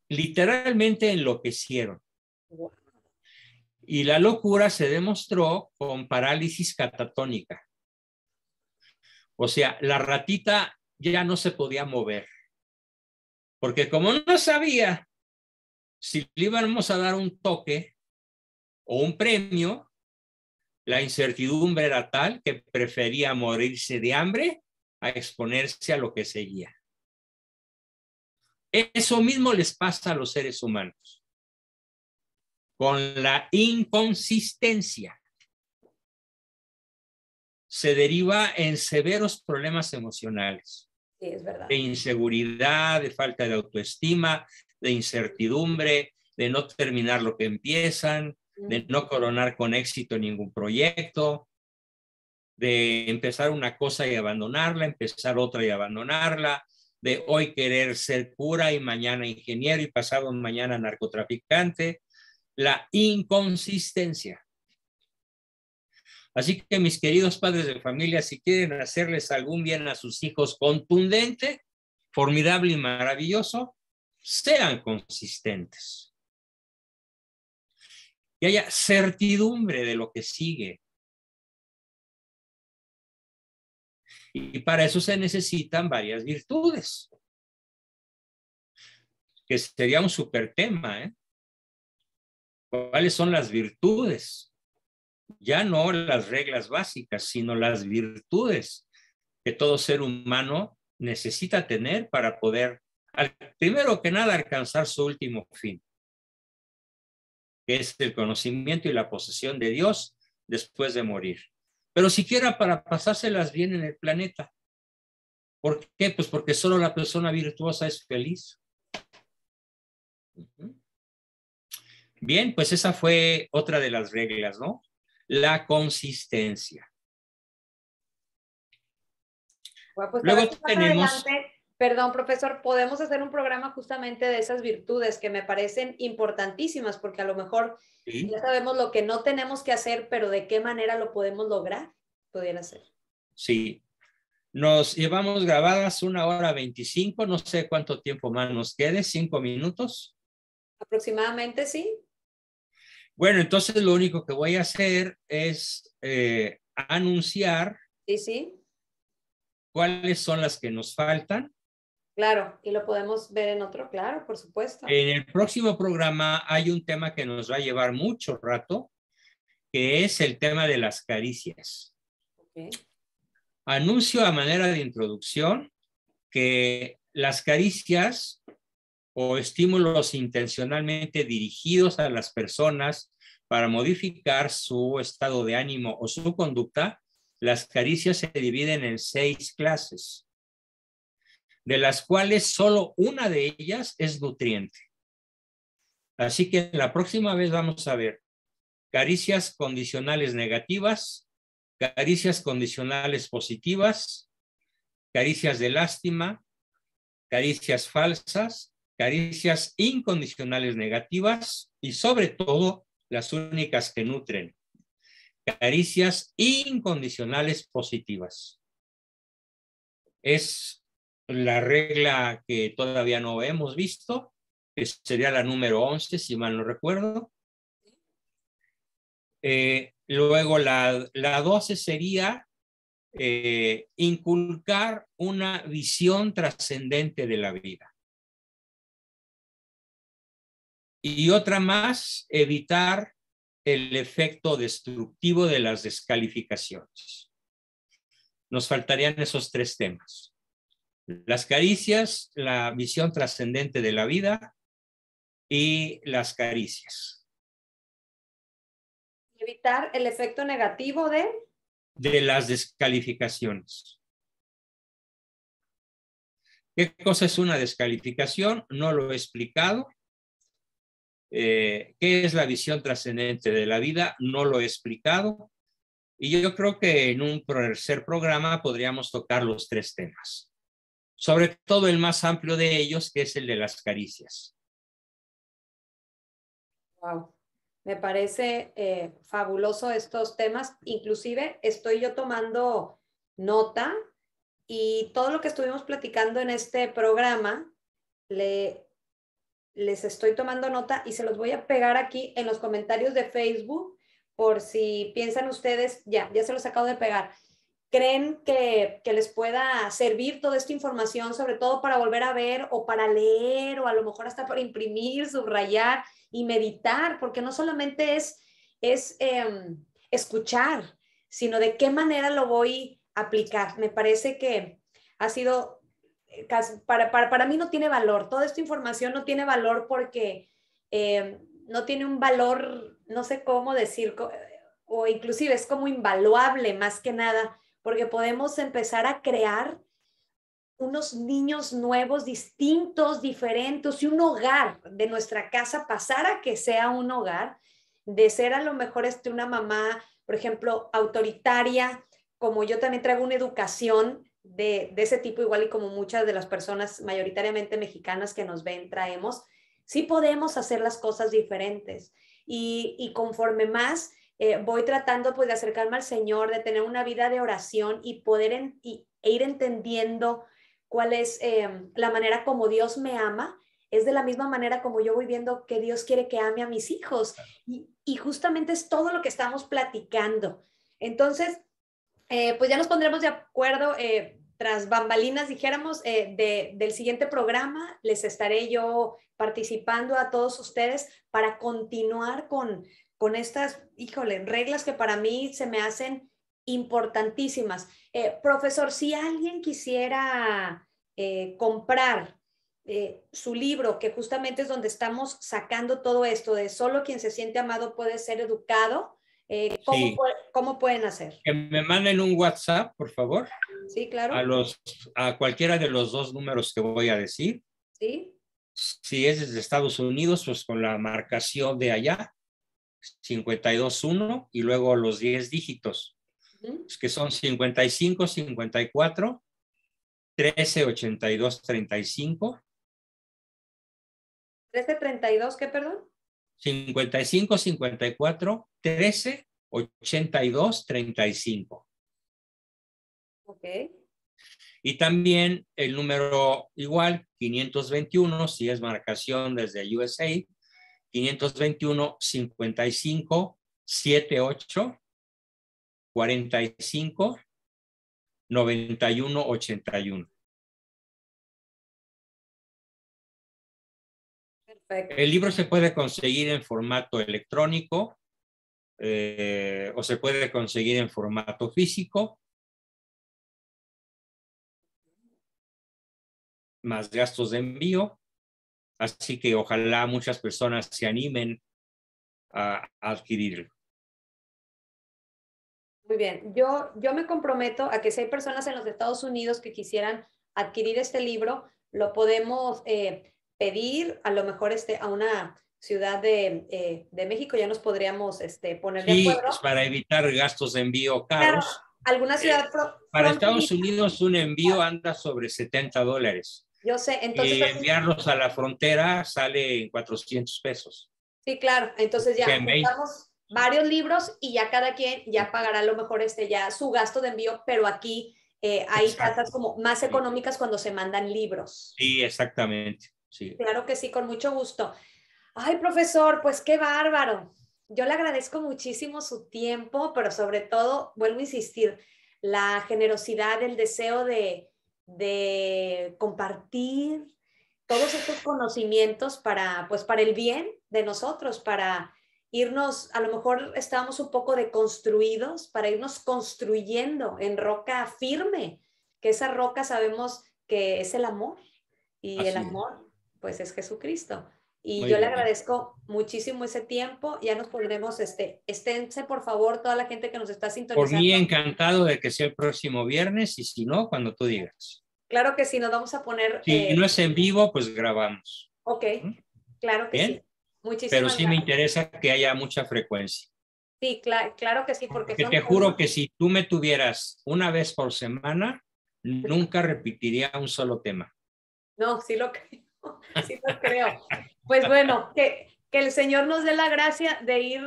Literalmente enloquecieron. Wow. Y la locura se demostró con parálisis catatónica. O sea, la ratita ya no se podía mover. Porque como no sabía si le íbamos a dar un toque o un premio, la incertidumbre era tal que prefería morirse de hambre a exponerse a lo que seguía. Eso mismo les pasa a los seres humanos. Con la inconsistencia se deriva en severos problemas emocionales. Sí, es verdad. De inseguridad, de falta de autoestima, de incertidumbre, de no terminar lo que empiezan, de no coronar con éxito ningún proyecto, de empezar una cosa y abandonarla, empezar otra y abandonarla, de hoy querer ser cura y mañana ingeniero y pasado mañana narcotraficante. La inconsistencia. Así que mis queridos padres de familia, si quieren hacerles algún bien a sus hijos contundente, formidable y maravilloso, sean consistentes. Que haya certidumbre de lo que sigue. Y para eso se necesitan varias virtudes, que sería un súper tema, ¿eh? ¿Cuáles son las virtudes? Ya no las reglas básicas, sino las virtudes que todo ser humano necesita tener para poder, primero que nada, alcanzar su último fin, que es el conocimiento y la posesión de Dios después de morir. Pero siquiera para pasárselas bien en el planeta. ¿Por qué? Pues porque solo la persona virtuosa es feliz. Bien, pues esa fue otra de las reglas, ¿no? La consistencia. Bueno, pues Luego más tenemos... adelante, perdón, profesor, podemos hacer un programa justamente de esas virtudes que me parecen importantísimas, porque a lo mejor ¿Sí? ya sabemos lo que no tenemos que hacer, pero de qué manera lo podemos lograr, pudiera ser. Sí. Nos llevamos grabadas 1 hora 25, no sé cuánto tiempo más nos quede, 5 minutos. Aproximadamente, sí. Bueno, entonces lo único que voy a hacer es anunciar Sí, sí. cuáles son las que nos faltan. Claro, y lo podemos ver en otro, claro, por supuesto. En el próximo programa hay un tema que nos va a llevar mucho rato, que es el tema de las caricias. Okay. Anuncio a manera de introducción que las caricias o estímulos intencionalmente dirigidos a las personas para modificar su estado de ánimo o su conducta, las caricias se dividen en 6 clases, de las cuales solo una de ellas es nutriente. Así que la próxima vez vamos a ver caricias condicionales negativas, caricias condicionales positivas, caricias de lástima, caricias falsas, caricias incondicionales negativas y sobre todo las únicas que nutren, caricias incondicionales positivas. Es la regla que todavía no hemos visto, que sería la número 11, si mal no recuerdo. Luego la 12 sería inculcar una visión trascendente de la vida. Y otra más, evitar el efecto destructivo de las descalificaciones. Nos faltarían esos 3 temas. Las caricias, la visión trascendente de la vida y las caricias. Evitar el efecto negativo de las descalificaciones. ¿Qué cosa es una descalificación? No lo he explicado. ¿Qué es la visión trascendente de la vida? No lo he explicado. Y yo creo que en un tercer programa podríamos tocar los 3 temas. Sobre todo el más amplio de ellos, que es el de las caricias. Wow. Me parece fabuloso estos temas. Inclusive estoy yo tomando nota y todo lo que estuvimos platicando en este programa les estoy tomando nota y se los voy a pegar aquí en los comentarios de Facebook por si piensan ustedes, ya se los acabo de pegar. ¿Creen que les pueda servir toda esta información, sobre todo para volver a ver o para leer o a lo mejor hasta para imprimir, subrayar y meditar? Porque no solamente es escuchar, sino de qué manera lo voy a aplicar. Me parece que ha sido, para mí no tiene valor. Toda esta información no tiene valor porque no tiene un valor, no sé cómo decir, o inclusive es como invaluable más que nada, porque podemos empezar a crear unos niños nuevos, distintos, diferentes, y un hogar de nuestra casa pasar a que sea un hogar, de ser a lo mejor una mamá, por ejemplo, autoritaria, como yo también traigo una educación de ese tipo, igual y como muchas de las personas mayoritariamente mexicanas que nos ven traemos, sí podemos hacer las cosas diferentes. Y conforme más voy tratando pues de acercarme al Señor, de tener una vida de oración y poder e ir entendiendo cuál es la manera como Dios me ama, es de la misma manera como yo voy viendo que Dios quiere que ame a mis hijos. Y justamente es todo lo que estamos platicando. Entonces, pues ya nos pondremos de acuerdo tras bambalinas, dijéramos, del siguiente programa. Les estaré yo participando a todos ustedes para continuar con estas, híjole, reglas que para mí se me hacen importantísimas. Profesor, si alguien quisiera comprar su libro, que justamente es donde estamos sacando todo esto de solo quien se siente amado puede ser educado, Sí. ¿cómo pueden hacer? Que me manden un WhatsApp, por favor. Sí, claro. A cualquiera de los 2 números que voy a decir. Sí. Si es desde Estados Unidos, pues con la marcación de allá, 521 y luego los 10 dígitos, que son 55, 54, 13, 82, 35. 1332, ¿qué, perdón? 55, 54, 13, 82, 35. Ok. Y también el número igual, 521, si es marcación desde USA, 521 55 78 45 91 81. Perfecto. El libro se puede conseguir en formato electrónico o se puede conseguir en formato físico, más gastos de envío. Así que ojalá muchas personas se animen a adquirirlo. Muy bien, yo me comprometo a que si hay personas en los Estados Unidos que quisieran adquirir este libro, lo podemos pedir a lo mejor a una ciudad de México, ya nos podríamos poner de Sí, acuerdo. es para evitar gastos de envío Claro, caros. alguna ciudad Para Estados fronteriza. Unidos un envío anda sobre $70 Yo sé, entonces y así, enviarlos a la frontera sale en $400. sí, claro, entonces O sea, ya juntamos varios libros y ya cada quien ya pagará a lo mejor ya su gasto de envío, pero aquí hay tasas Exacto. como más Sí, económicas cuando se mandan libros. sí, exactamente. Sí. Claro que sí, con mucho gusto. Ay, profesor, pues qué bárbaro. Yo le agradezco muchísimo su tiempo, pero sobre todo, vuelvo a insistir, la generosidad, el deseo de compartir todos estos conocimientos para, pues, para el bien de nosotros, para irnos, a lo mejor estábamos un poco deconstruidos, para irnos construyendo en roca firme, que esa roca sabemos que es el amor y el Así es. amor, pues es Jesucristo. Y Muy yo le bien. agradezco muchísimo ese tiempo. Ya nos pondremos, esténse por favor, toda la gente que nos está Por mí, sintonizando. encantado de que sea el próximo viernes y si no, cuando tú digas. Claro que sí, nos vamos a poner, Si no es en vivo, pues grabamos. ok, ¿Mm? claro que sí. Bien, pero Muchísimas sí me gracias. interesa que haya mucha frecuencia. Sí, claro que sí, porque Porque son te juro temas. que si tú me tuvieras una vez por semana, nunca repetiría un solo tema. No, sí lo creo, sí lo creo. Pues bueno, que el Señor nos dé la gracia de ir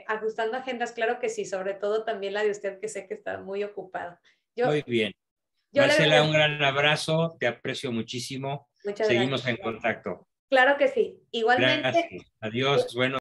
ajustando agendas, claro que sí, sobre todo también la de usted, que sé que está muy ocupado. Yo, Muy bien. yo le Marcela, un agradezco. gran abrazo, te aprecio muchísimo. Muchas gracias. Seguimos en contacto. Claro que sí. Igualmente, Gracias. Adiós. Bueno.